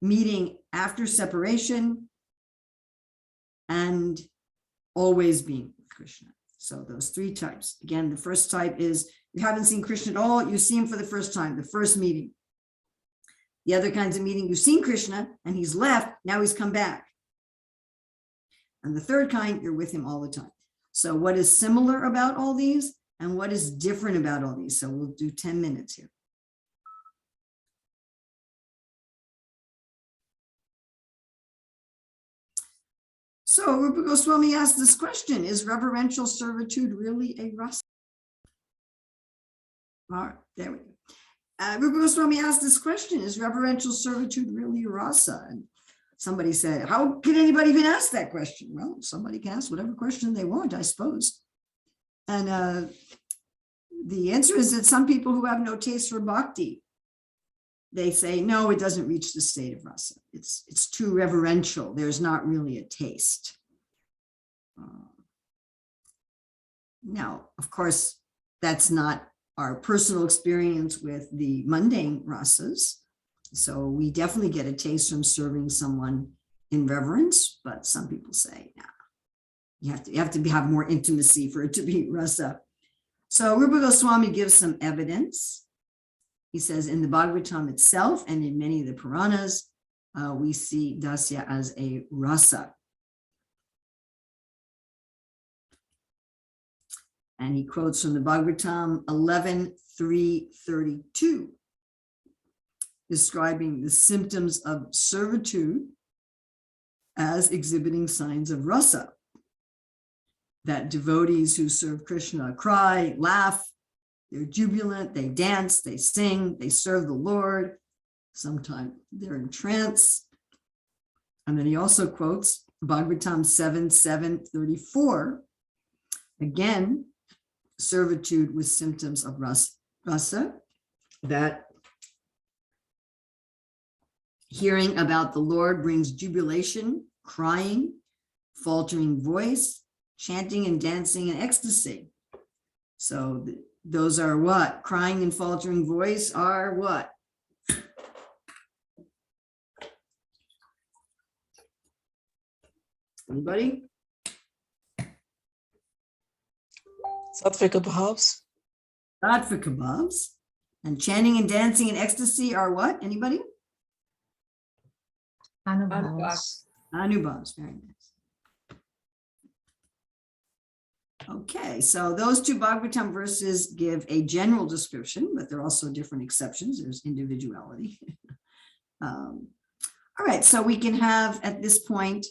meeting after separation, and always being with Krishna. So those three types. Again, the first type is you haven't seen Krishna at all, you see him for the first time, the first meeting. The other kinds of meeting, you've seen Krishna and he's left, now he's come back. And the third kind, you're with him all the time. So what is similar about all these and what is different about all these? So we'll do 10 minutes here. So Rupa Goswami asked this question, is reverential servitude really a rasa? All right, there we go. Rupa Goswami asked this question, is reverential servitude really a rasa? And somebody said, how can anybody even ask that question? Well, somebody can ask whatever question they want, I suppose. And the answer is that some people who have no taste for bhakti, they say, no, it doesn't reach the state of rasa. It's too reverential. There's not really a taste. Now, of course, that's not our personal experience with the mundane rasas. So we definitely get a taste from serving someone in reverence, but some people say, nah, you have to have more intimacy for it to be rasa. So Rupa Goswami gives some evidence. He says in the Bhagavatam itself and in many of the Puranas, we see Dasya as a rasa. And he quotes from the Bhagavatam 11:332, describing the symptoms of servitude as exhibiting signs of rasa, that devotees who serve Krishna cry, laugh, they're jubilant, they dance, they sing, they serve the Lord. Sometimes they're in trance. And then he also quotes Bhagavatam 7:734, again, servitude with symptoms of rasa, that hearing about the Lord brings jubilation, crying, faltering voice, chanting and dancing and ecstasy. So those are what? Crying and faltering voice are what? Anybody? Sattvika bhavs. Sattvic bhavs. And chanting and dancing and ecstasy are what? Anybody? Anubhavs. Anubhavs, very nice. Okay, so those two Bhagavatam verses give a general description, but there are also different exceptions. There's individuality. All right, so we can have at this point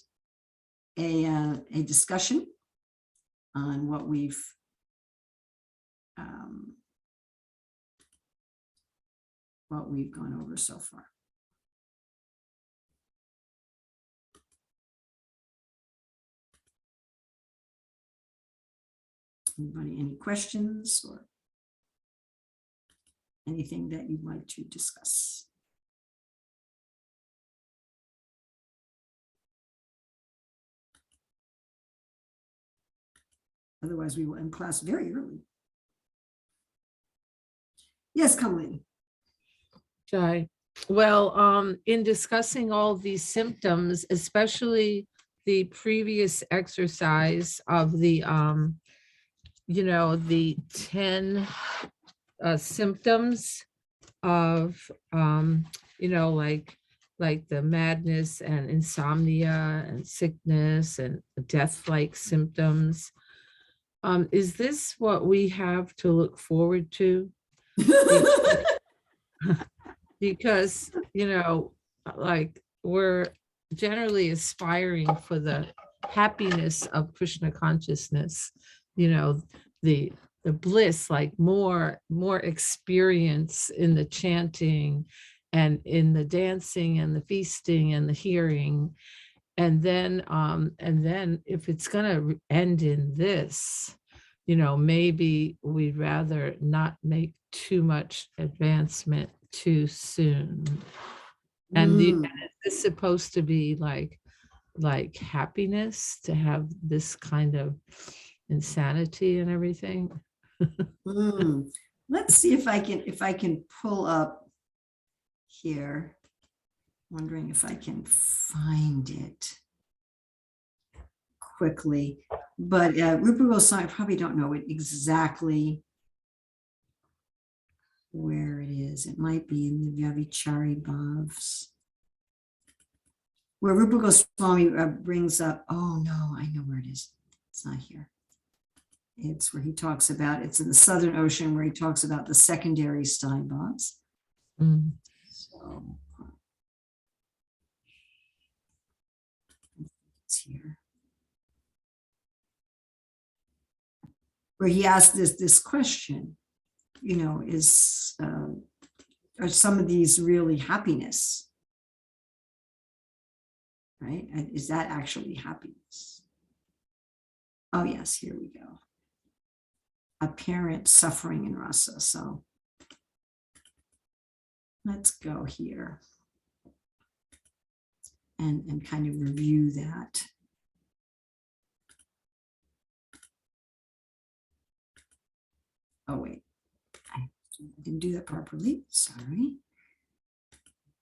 a discussion on what we've gone over so far. Anybody, any questions or anything that you'd like to discuss? Otherwise, we will end class very early. Yes, Kamali. Jai. Well, in discussing all these symptoms, especially the previous exercise of the, the 10 symptoms of, like the madness and insomnia and sickness and death-like symptoms. Is this what we have to look forward to? Because, like we're generally aspiring for the happiness of Krishna consciousness, the bliss, like more experience in the chanting and in the dancing and the feasting and the hearing. And then if it's going to end in this, maybe we'd rather not make too much advancement too soon. And is this supposed to be like happiness to have this kind of insanity and everything? Let's see if I can pull up here. Wondering if I can find it quickly, but Rupa Goswami, I probably don't know it exactly where it is. It might be in the Vyavichari Bhavs, where Rupa Goswami brings up, oh no, I know where it is. It's not here. It's where he talks about, it's in the Southern Ocean, where he talks about the secondary Stein Bhavs. So it's here. Where he asked this question, are some of these really happiness? Right? Is that actually happiness? Oh yes, here we go. Apparent suffering in rasa. So let's go here and kind of review that. Oh wait, I didn't do that properly. Sorry.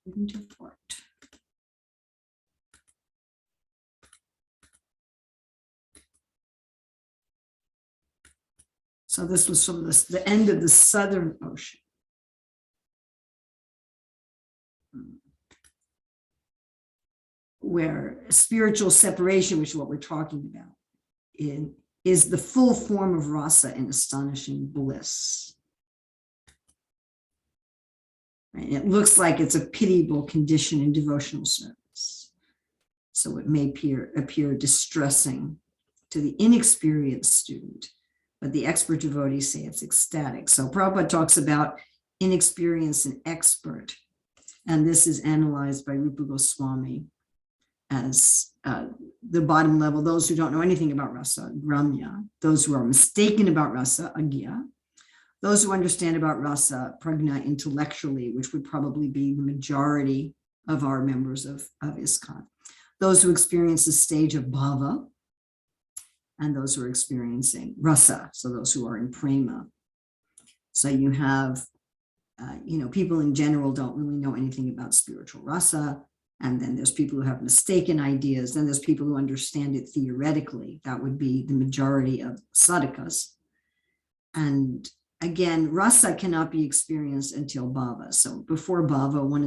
Didn't import. So this was from the end of the Southern Ocean. Where spiritual separation, which is what we're talking about, is the full form of rasa in astonishing bliss. Right? It looks like it's a pitiable condition in devotional service. So it may appear distressing to the inexperienced student, but the expert devotees say it's ecstatic. So Prabhupada talks about inexperienced and expert, and this is analyzed by Rupa Goswami as the bottom level, those who don't know anything about rasa, gramya, those who are mistaken about rasa, agya, those who understand about rasa, prajna, intellectually, which would probably be the majority of our members of ISKCON, those who experience the stage of bhava, and those who are experiencing rasa, so those who are in prema. So you have, people in general don't really know anything about spiritual rasa, and then there's people who have mistaken ideas, then there's people who understand it theoretically. That would be the majority of sadhakas. And again, rasa cannot be experienced until bhava. So before bhava, one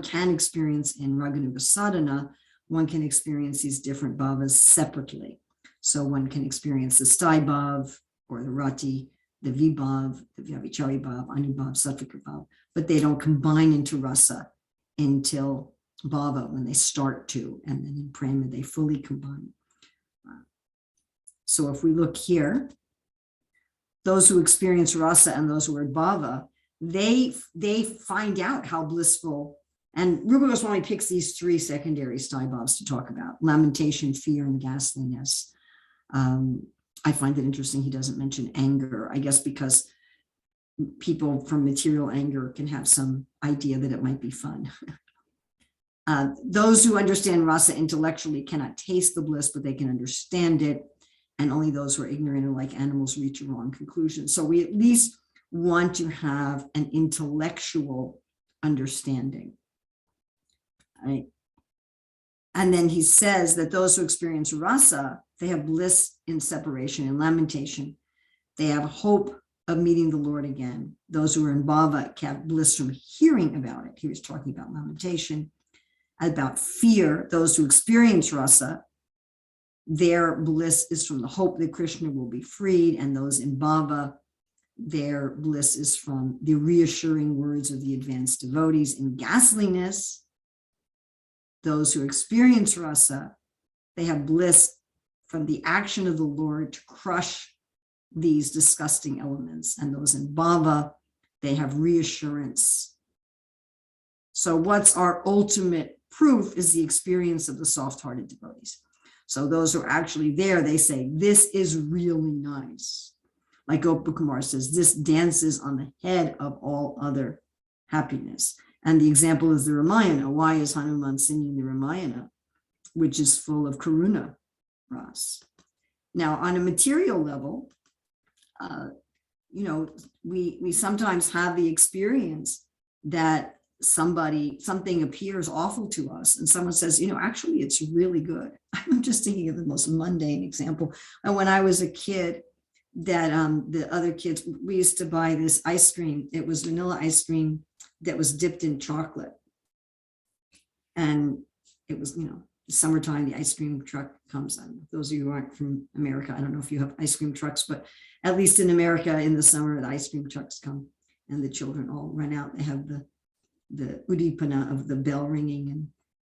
can experience in raganuga sadhana, one can experience these different bhavas separately. So one can experience the sthai bhav or the rati, the vibhav, the vyabhichari bhav, anubhav, sattvika bhav, but they don't combine into rasa until bhava, when they start to, and then in prema they fully combine. So if we look here, those who experience rasa and those who are bhava, they find out how blissful, and Rupa Goswami picks these three secondary sthai bhavs to talk about: lamentation, fear, and ghastliness. I find it interesting he doesn't mention anger, I guess because people from material anger can have some idea that it might be fun. Those who understand rasa intellectually cannot taste the bliss, but they can understand it. And only those who are ignorant and like animals reach a wrong conclusion. So we at least want to have an intellectual understanding. Right? And then he says that those who experience rasa, they have bliss in separation and lamentation. They have hope of meeting the Lord again. Those who are in bhava have bliss from hearing about it. He was talking about lamentation. About fear, those who experience rasa, their bliss is from the hope that Krishna will be freed, and those in bhava, their bliss is from the reassuring words of the advanced devotees. In ghastliness, those who experience rasa, they have bliss from the action of the Lord to crush these disgusting elements, and those in bhava, they have reassurance. So what's our ultimate proof is the experience of the soft-hearted devotees. So those who are actually there, they say, this is really nice. Like Gopakumar says, this dances on the head of all other happiness. And the example is the Ramayana. Why is Hanuman singing the Ramayana, which is full of karuna ras? Now, on a material level, we sometimes have the experience that something appears awful to us, and someone says, actually, it's really good. I'm just thinking of the most mundane example. And when I was a kid, that the other kids, we used to buy this ice cream. It was vanilla ice cream that was dipped in chocolate. And it was, summertime, the ice cream truck comes. And those of you who aren't from America, I don't know if you have ice cream trucks, but at least in America, in the summer, the ice cream trucks come and the children all run out. They have the udipana of the bell ringing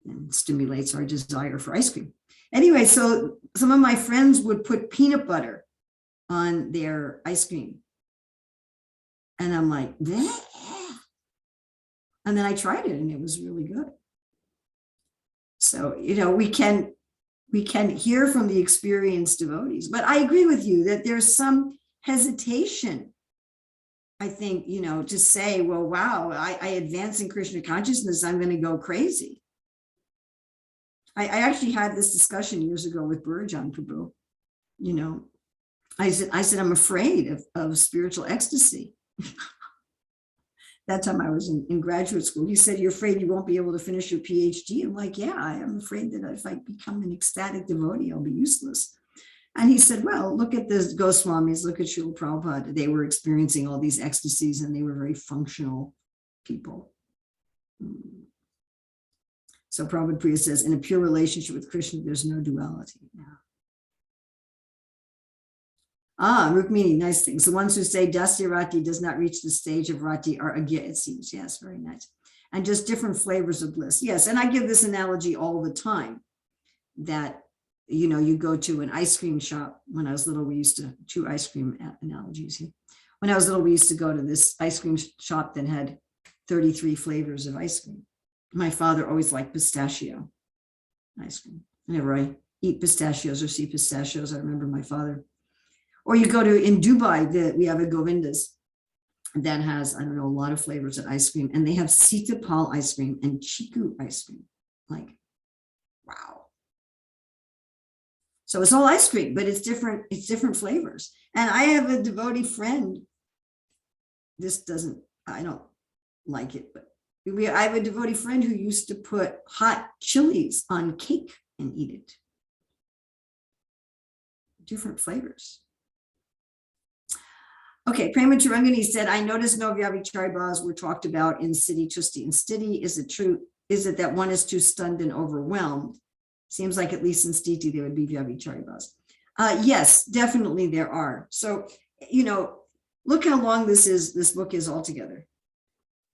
and stimulates our desire for ice cream. Anyway, so some of my friends would put peanut butter on their ice cream. And I'm like, bleh. And then I tried it and it was really good. So, we can hear from the experienced devotees, but I agree with you that there's some hesitation, I think, to say, well, wow, I advance in Krishna consciousness, I'm going to go crazy. I actually had this discussion years ago with Burjan Prabhu. I said, I'm afraid of spiritual ecstasy. That time I was in graduate school. He said, you're afraid you won't be able to finish your PhD? I'm like, yeah, I am afraid that if I become an ecstatic devotee, I'll be useless. And he said, well, look at the Goswamis, look at Srila Prabhupada. They were experiencing all these ecstasies and they were very functional people. So Prabhupada Priya says, in a pure relationship with Krishna, there's no duality. Yeah. Rukmini, nice things. The ones who say Dasya Rati does not reach the stage of Rati are again, it seems. Yes, very nice. And just different flavors of bliss. Yes, and I give this analogy all the time that, you know, you go to an ice cream shop. When I was little, we used to, two ice cream analogies here. When I was little, we used to go to this ice cream shop that had 33 flavors of ice cream. My father always liked pistachio ice cream. Whenever I eat pistachios or see pistachios, I remember my father. Or you go to, in Dubai, we have a Govinda's that has, I don't know, a lot of flavors of ice cream. And they have Sitapal ice cream and Chiku ice cream. Like, wow. So it's all ice cream, but it's different flavors. And I have a devotee friend. This doesn't, I don't like it, but I have a devotee friend who used to put hot chilies on cake and eat it. Different flavors. Okay, Prema Chirangani said, I noticed no Vyavichari bhavas were talked about in Siddhi, Tusti, and Sthiti. Is it true? Is it that one is too stunned and overwhelmed? Seems like at least in Sthiti there would be Vyavichari bhavas. Yes, definitely there are. So, you know, look how long this book is altogether.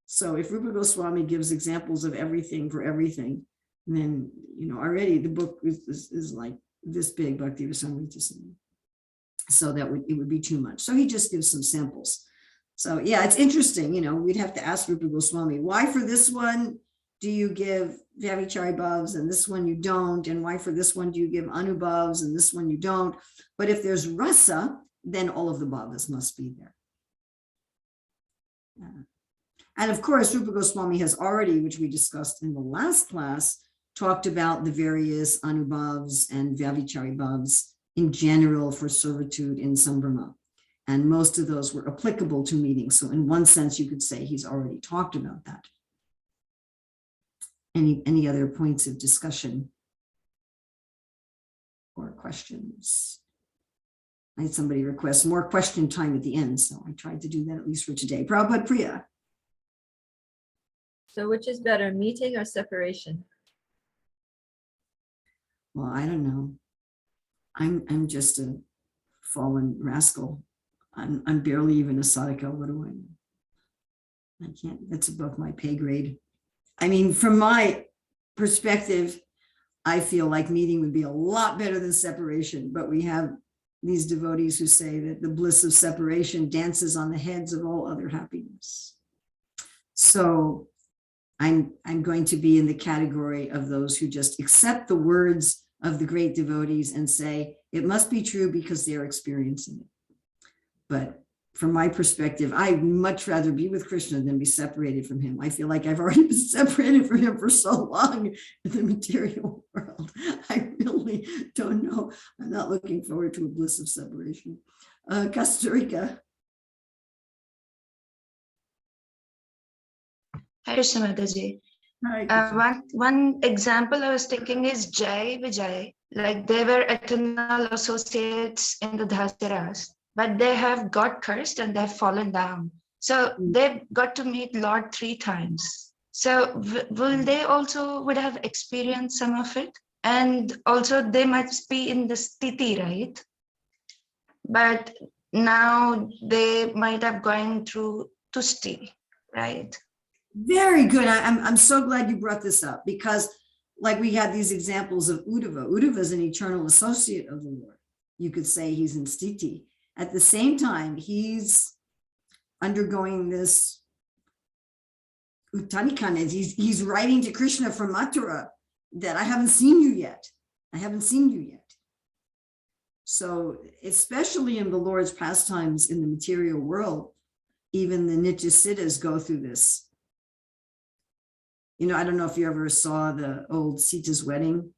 So if Rupa Goswami gives examples of everything for everything, then, you know, already the book is like this big, Bhakti Rasamrita Sindhu. So that it would be too much. So he just gives some samples. So yeah, it's interesting. You know, we'd have to ask Rupa Goswami, why for this one do you give Vyavichari bhavas and this one you don't? And why for this one do you give Anubhavs and this one you don't? But if there's Rasa, then all of the bhavas must be there. Yeah. And of course, Rupa Goswami has already, which we discussed in the last class, talked about the various Anubhavs and Vyavichari bhavas in general for servitude in Sambrahma. And most of those were applicable to meetings. So in one sense, you could say he's already talked about that. Any other points of discussion or questions? I had somebody request more question time at the end, so I tried to do that at least for today. Prabhupada Priya. So which is better, meeting or separation? Well, I don't know. I'm just a fallen rascal. I'm barely even a sadhaka. What do I know? I can't, that's above my pay grade. I mean, from my perspective, I feel like meeting would be a lot better than separation, but we have these devotees who say that the bliss of separation dances on the heads of all other happiness. So I'm going to be in the category of those who just accept the words of the great devotees and say, it must be true because they're experiencing it. But from my perspective, I'd much rather be with Krishna than be separated from him. I feel like I've already been separated from him for so long in the material world. I really don't know. I'm not looking forward to a bliss of separation. Costa Rica. Hi, Mataji. Hi. One example I was thinking is Jai Vijay, like they were eternal associates in the Dhasaras, but they have got cursed and they've fallen down. So they've got to meet Lord 3 times. So will they also would have experienced some of it? And also they must be in the sthiti, right? But now they might have gone through tusti, right? Very good. I'm so glad you brought this up because like we had these examples of Uddhava. Uddhava is an eternal associate of the Lord. You could say he's in sthiti. At the same time, he's undergoing this Ukantika. He's writing to Krishna from Mathura that I haven't seen you yet. I haven't seen you yet. So especially in the Lord's pastimes in the material world, even the Nitya Siddhas go through this. You know, I don't know if you ever saw the old Sita's Wedding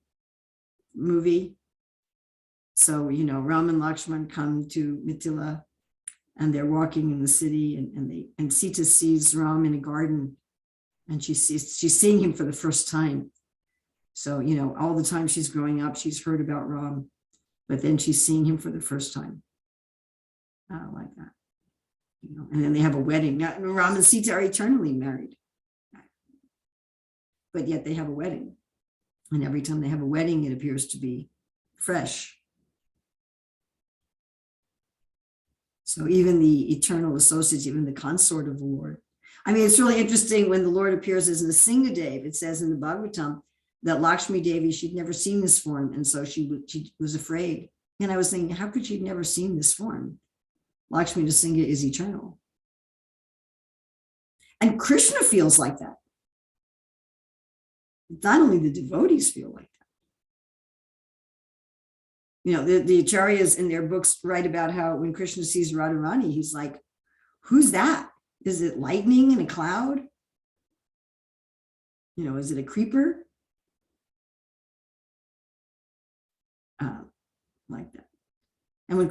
movie. So, you know, Ram and Lakshman come to Mithila and they're walking in the city and Sita sees Ram in a garden and she's seeing him for the first time. So, you know, all the time she's growing up, she's heard about Ram, but then she's seeing him for the first time. Like that. You know, and then they have a wedding. Now, Ram and Sita are eternally married. But yet they have a wedding. And every time they have a wedding, it appears to be fresh. So even the eternal associates, even the consort of the Lord. I mean, it's really interesting when the Lord appears as Nrsingadev. It says in the Bhagavatam that Lakshmi Devi, she'd never seen this form. And so she was afraid. And I was thinking, how could she have never seen this form? Lakshmi Nrsinga is eternal. And Krishna feels like that. Not only the devotees feel like that. You know, the acharyas in their books write about how when Krishna sees Radharani, he's like, who's that? Is it lightning in a cloud? You know, is it a creeper? Like that. And when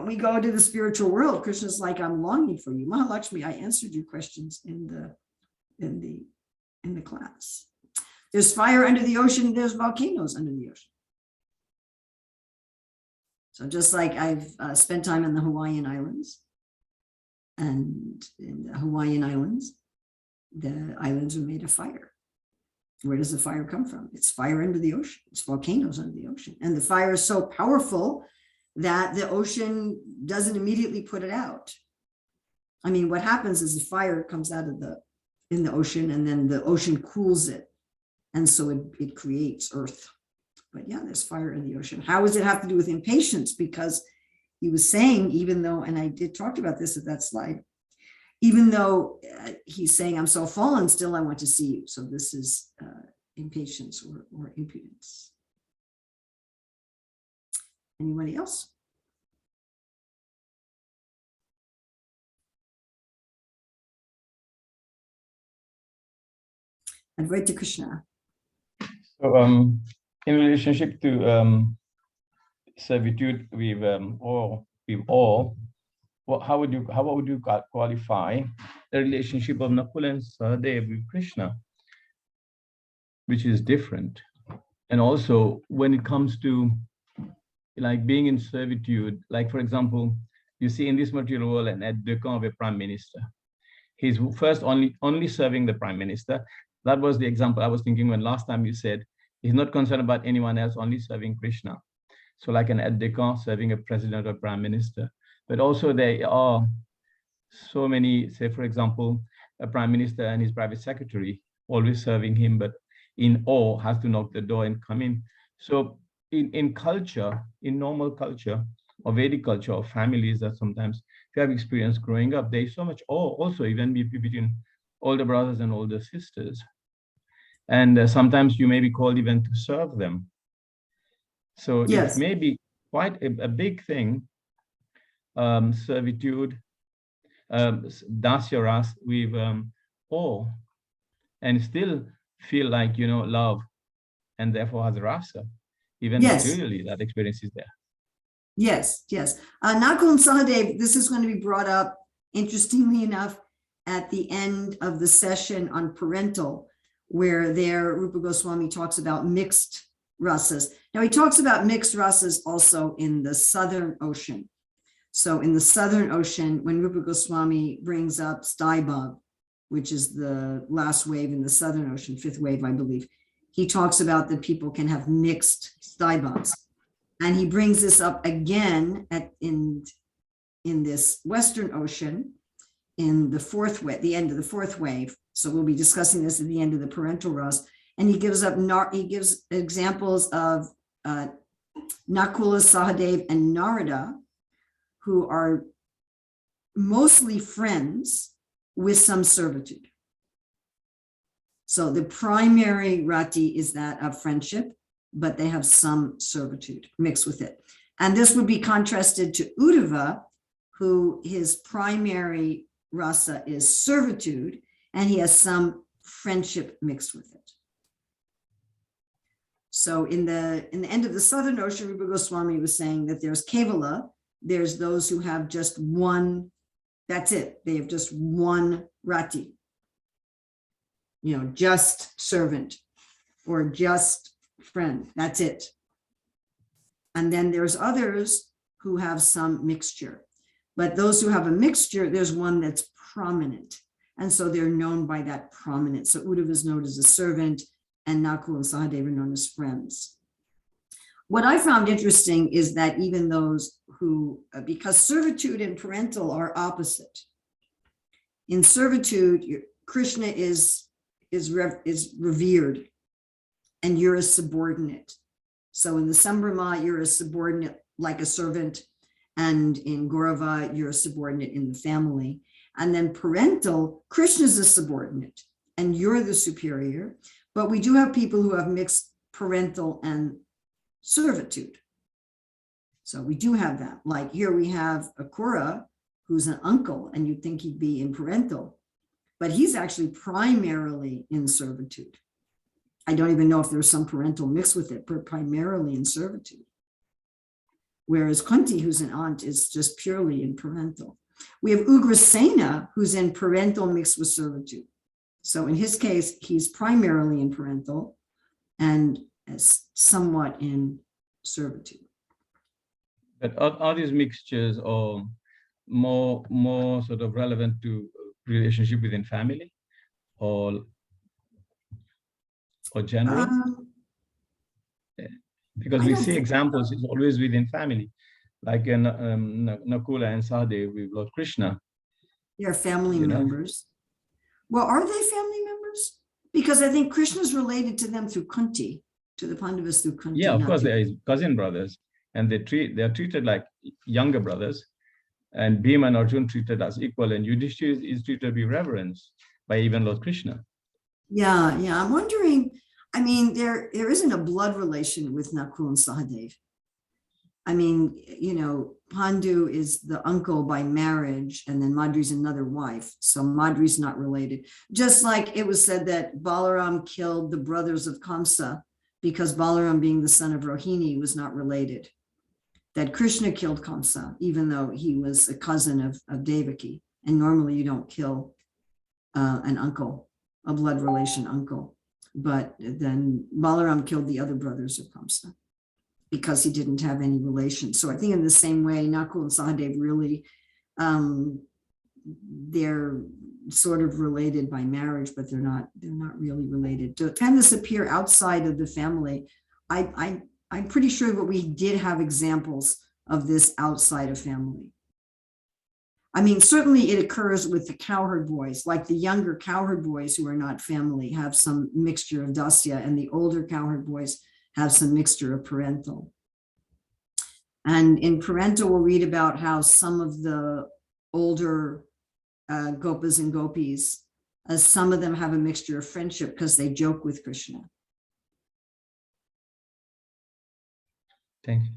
we go to the spiritual world, Krishna's like, I'm longing for you. Mahalakshmi, I answered your questions in the class. There's fire under the ocean, there's volcanoes under the ocean. So just like I've spent time in the Hawaiian Islands, and in the Hawaiian Islands, the islands are made of fire. Where does the fire come from? It's fire under the ocean. It's volcanoes under the ocean. And the fire is so powerful that the ocean doesn't immediately put it out. I mean, what happens is the fire comes out of in the ocean, and then the ocean cools it. And so it creates earth. But yeah, there's fire in the ocean. How does it have to do with impatience? Because he was saying, even though, and I did talk about this at that slide, even though he's saying, I'm so fallen, still I want to see you. So this is impatience or impudence. Anybody else? Advaita Krishna. So in relationship to servitude with all, how would you qualify the relationship of Nakula and Sahadev with Krishna, which is different? And also when it comes to like being in servitude, like for example, you see in this material world an aide-de-camp of a prime minister. He's first only serving the prime minister. That was the example I was thinking when last time you said he's not concerned about anyone else, only serving Krishna. So like an aide-de-camp serving a president or prime minister. But also there are so many, say for example, a prime minister and his private secretary always serving him, but in awe has to knock the door and come in. So in culture, in normal culture or Vedic culture or families that sometimes you have experienced growing up, there's so much awe also even between older brothers and older sisters. And sometimes you may be called even to serve them. So yes, it may be quite a big thing, servitude, Dasya Rasa with awe, and still feel like, you know, love, and therefore has rasa. Even materially, that experience is there. Yes, yes. Nakul and Sahadev, this is going to be brought up, interestingly enough, at the end of the session on parental, where there Rupa Goswami talks about mixed rasas. Now he talks about mixed rasas also in the Southern Ocean. So in the Southern Ocean, when Rupa Goswami brings up Staibab, which is the last wave in the Southern Ocean, fifth wave, I believe, he talks about that people can have mixed Staibabs. And he brings this up again in this Western Ocean, in the fourth wave, the end of the fourth wave. So we'll be discussing this at the end of the parental ras. And he gives examples of Nakula, Sahadev, and Narada, who are mostly friends with some servitude. So the primary rati is that of friendship, but they have some servitude mixed with it. And this would be contrasted to Uddhava, who his primary rasa is servitude, and he has some friendship mixed with it. So in the end of the Southern Ocean, Rupa Goswami was saying that there's Kevala, there's those who have just one, that's it. They have just one rati, you know, just servant or just friend, that's it. And then there's others who have some mixture, but those who have a mixture, there's one that's prominent. And so they're known by that prominence. So Uddhava is known as a servant, and Nakul and Sahadev are known as friends. What I found interesting is that even those who, because servitude and parental are opposite. In servitude, Krishna is revered, and you're a subordinate. So in the Sambrama, you're a subordinate like a servant, and in Gaurava, you're a subordinate in the family. And then parental, Krishna's a subordinate, and you're the superior. But we do have people who have mixed parental and servitude. So we do have that. Like here we have Akura, who's an uncle, and you'd think he'd be in parental, but he's actually primarily in servitude. I don't even know if there's some parental mix with it, but primarily in servitude. Whereas Kunti, who's an aunt, is just purely in parental. We have Ugrasena, who's in parental mixed with servitude. So in his case, he's primarily in parental and somewhat in servitude. But are these mixtures or more sort of relevant to relationship within family or general? Because we see examples, it's always within family. Like in Nakula and Sahadev with Lord Krishna. They're family members. Well, are they family members? Because I think Krishna's related to them through Kunti, to the Pandavas through Kunti. Yeah, of course, they are his cousin brothers, and they are treated like younger brothers. And Bhima and Arjun treated as equal, and Yudhishthira is treated with reverence by even Lord Krishna. Yeah. I'm wondering, I mean, there isn't a blood relation with Nakul and Sahadev. I mean, Pandu is the uncle by marriage, and then Madri's another wife. So Madri's not related. Just like it was said that Balaram killed the brothers of Kamsa because Balaram, being the son of Rohini, was not related. That Krishna killed Kamsa, even though he was a cousin of Devaki. And normally you don't kill an uncle, a blood relation uncle. But then Balaram killed the other brothers of Kamsa because he didn't have any relation. So I think in the same way, Nakul and Sahadev really, they're sort of related by marriage, but they're not really related. Can this appear outside of the family? I'm pretty sure that we did have examples of this outside of family. I mean, certainly it occurs with the cowherd boys, like the younger cowherd boys who are not family have some mixture of Dasya, and the older cowherd boys have some mixture of parental. And in parental, we'll read about how some of the older gopas and gopis, some of them have a mixture of friendship because they joke with Krishna. Thank you.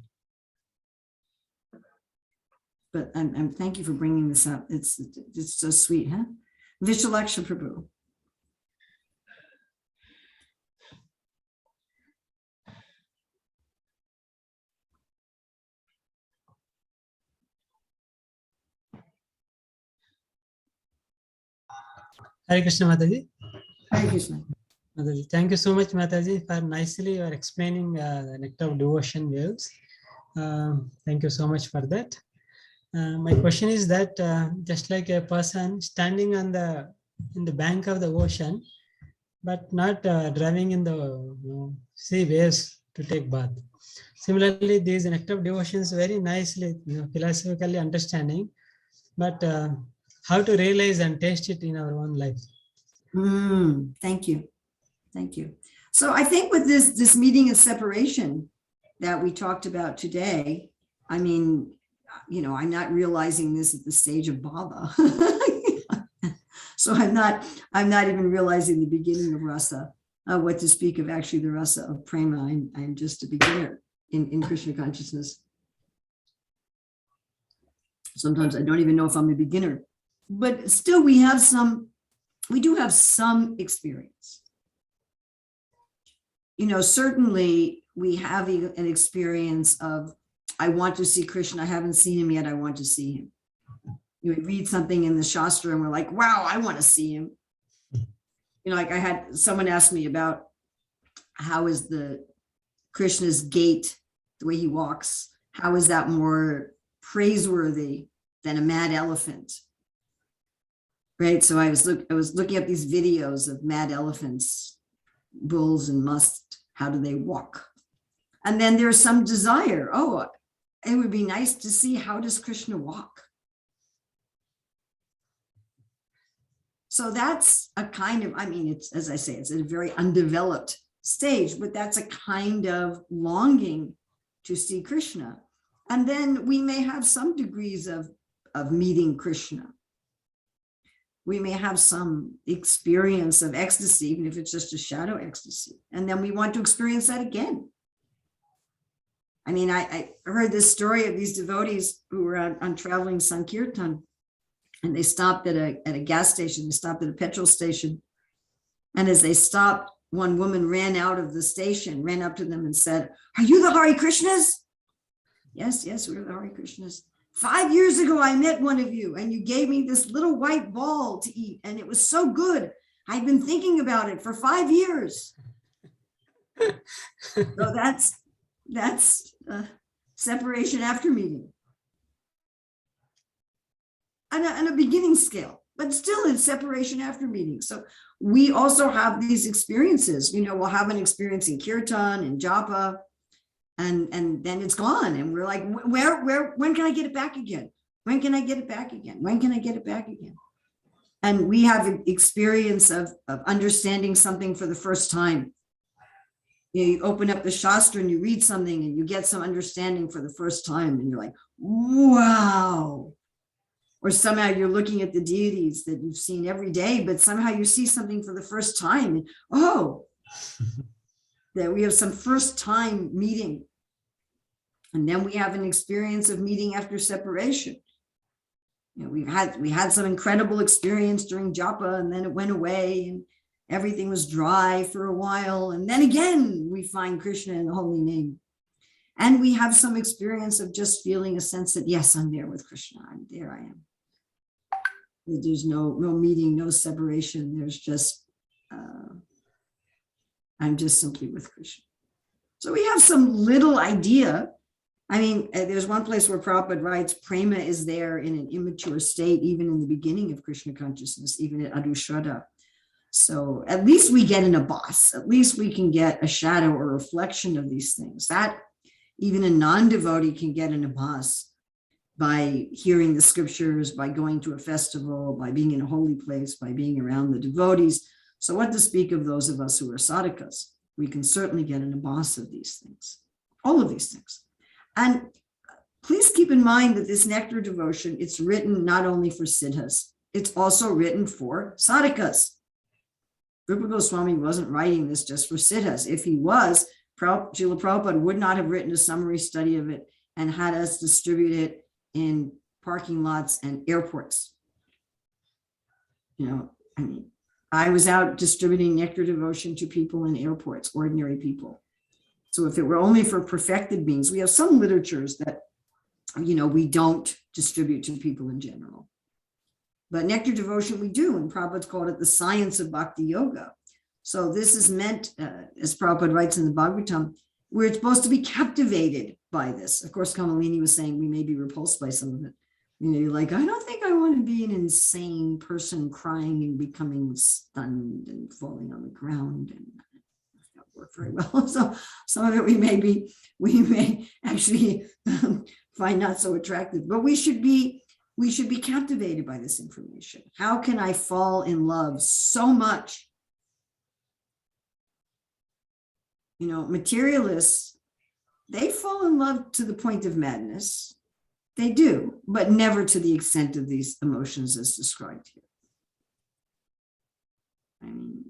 But I'm thank you for bringing this up. It's so sweet, huh? Vishalaksha Prabhu. Hare Krishna, Mataji. Hare Krishna. Mataji, thank you so much, Mataji, for nicely you are explaining the nectar of devotion waves. Thank you so much for that. My question is that just like a person standing on in the bank of the ocean, but not driving in the sea waves to take bath. Similarly, these nectar of devotions very nicely, philosophically understanding, but how to realize and taste it in our own life. Thank you. Thank you. So I think with this meeting and separation that we talked about today, I mean, I'm not realizing this at the stage of Baba. So I'm not even realizing the beginning of Rasa, what to speak of actually the Rasa of Prema. I'm just a beginner in Krishna consciousness. Sometimes I don't even know if I'm a beginner, but still we do have some experience. Certainly we have an experience of, I want to see Krishna. I haven't seen him yet. I want to see him. You would read something in the Shastra and we're like, wow, I want to see him. Like I had someone ask me about how is the Krishna's gait, the way he walks, how is that more praiseworthy than a mad elephant? Right. So I was looking at these videos of mad elephants, bulls and musts. How do they walk? And then there's some desire. Oh, it would be nice to see, how does Krishna walk? So that's a kind of, I mean, it's, as I say, it's a very undeveloped stage, but that's a kind of longing to see Krishna. And then we may have some degrees of meeting Krishna. We may have some experience of ecstasy, even if it's just a shadow ecstasy. And then we want to experience that again. I mean, I heard this story of these devotees who were on traveling Sankirtan, and they stopped at a gas station, they stopped at a petrol station. And as they stopped, one woman ran out of the station, ran up to them and said, "Are you the Hare Krishnas?" "Yes, yes, we're the Hare Krishnas. 5 years ago, I met one of you and you gave me this little white ball to eat and it was so good. I've been thinking about it for 5 years." So that's separation after meeting. On a beginning scale, but still in separation after meeting. So we also have these experiences, you know, we'll have an experience in Kirtan and Japa, and then it's gone. And we're like, when can I get it back again? When can I get it back again? When can I get it back again? And we have an experience of understanding something for the first time. You open up the Shastra and you read something and you get some understanding for the first time and you're like, wow. Or somehow you're looking at the deities that you've seen every day, but somehow you see something for the first time. And, oh, that we have some first time meeting. And then we have an experience of meeting after separation. You know, we had some incredible experience during japa, and then it went away and everything was dry for a while. And then again, we find Krishna in the holy name. And we have some experience of just feeling a sense that, yes, I'm there with Krishna. I'm there, I am. There's no meeting, no separation. There's just, I'm just simply with Krishna. So we have some little idea. I mean, there's one place where Prabhupada writes, prema is there in an immature state, even in the beginning of Krishna consciousness, even at Adushraddha. So at least we get an abhas, at least we can get a shadow or reflection of these things. That even a non-devotee can get an abhas by hearing the scriptures, by going to a festival, by being in a holy place, by being around the devotees. So what to speak of those of us who are sadhakas? We can certainly get an abhas of these things, all of these things. And please keep in mind that this nectar devotion, it's written not only for siddhas, it's also written for sadhakas. Rupa Goswami wasn't writing this just for siddhas. If he was, Srila Prabhupada would not have written a summary study of it and had us distribute it in parking lots and airports. You know, I mean, I was out distributing nectar devotion to people in airports, ordinary people. So if it were only for perfected beings, we have some literatures that, you know, we don't distribute to people in general. But nectar devotion we do, and Prabhupada's called it the science of bhakti yoga. So this is meant, as Prabhupada writes in the Bhagavatam, we're supposed to be captivated by this. Of course, Kamalini was saying we may be repulsed by some of it. You know, you're like, I don't think I want to be an insane person crying and becoming stunned and falling on the ground, and that work very well. So some of it we may actually find not so attractive, but we should be captivated by this information. How can I fall in love so much? You know, materialists, they fall in love to the point of madness. They do, but never to the extent of these emotions as described here. I mean,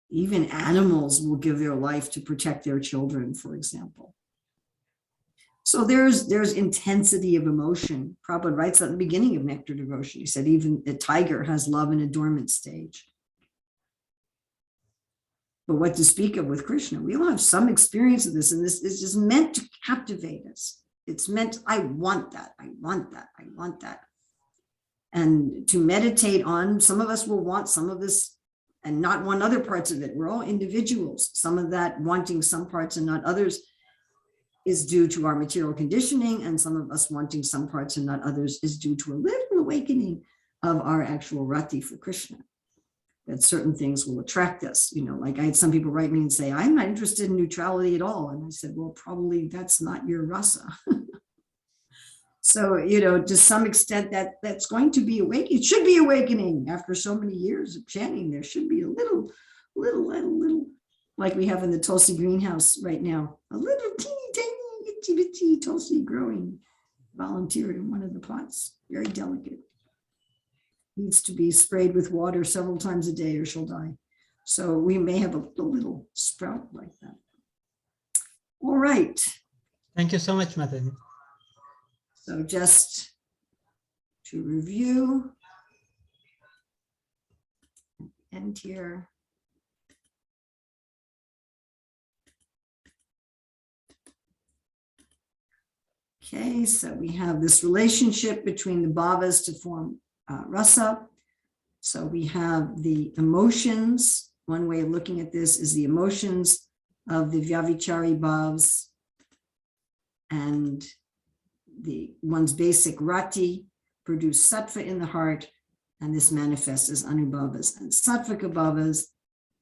even animals will give their life to protect their children, for example. So there's intensity of emotion. Prabhupada writes at the beginning of Nectar Devotion. He said even a tiger has love in a dormant stage. But what to speak of with Krishna? We all have some experience of this, and this is just meant to captivate us. It's meant, I want that, I want that, I want that. And to meditate on, some of us will want some of this and not want other parts of it. We're all individuals. Some of that wanting some parts and not others is due to our material conditioning, and some of us wanting some parts and not others is due to a little awakening of our actual rati for Krishna. that certain things will attract us. Like I had some people write me and say, I'm not interested in neutrality at all. And I said, well, probably that's not your rasa. So, to some extent that's going to be awakening. It should be awakening after so many years of chanting. There should be a little, like we have in the Tulsi greenhouse right now, a little teeny tiny itty bitty Tulsi growing volunteer in one of the pots, very delicate. Needs to be sprayed with water several times a day or she'll die. So we may have a little sprout like that. All right. Thank you so much, Mataji. So just to review, end here. Okay, so we have this relationship between the bhavas to form rasa. So we have the emotions. One way of looking at this is the emotions of the vyavichari bhavas, and one's basic rati produce sattva in the heart, and this manifests as anubhavas and sattvika bhavas.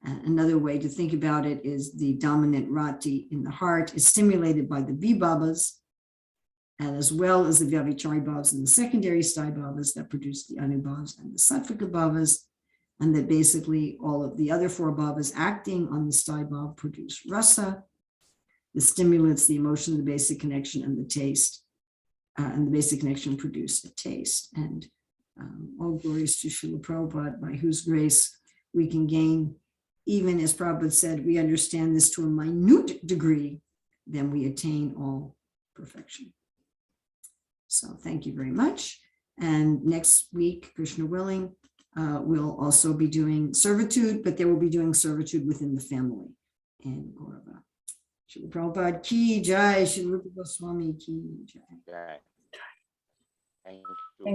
And another way to think about it is the dominant rati in the heart is stimulated by the vibhavas, and as well as the vyavichari bhavas and the secondary sthai bhavas that produce the anubhavas and the sattvika bhavas, and that basically all of the other four bhavas acting on the sthai bhav produce rasa. The stimulants, the emotion, the basic connection, and the taste. And the basic connection produce a taste. And all glories to Srila Prabhupada, by whose grace we can gain, even as Prabhupada said, we understand this to a minute degree, then we attain all perfection. So thank you very much. And next week, Krishna willing, we'll also be doing servitude, but they will be doing servitude within the family in Gaurava. Srila Prabhupada ki jai, Srila Rupa Goswami ki jai. Right. Thank you.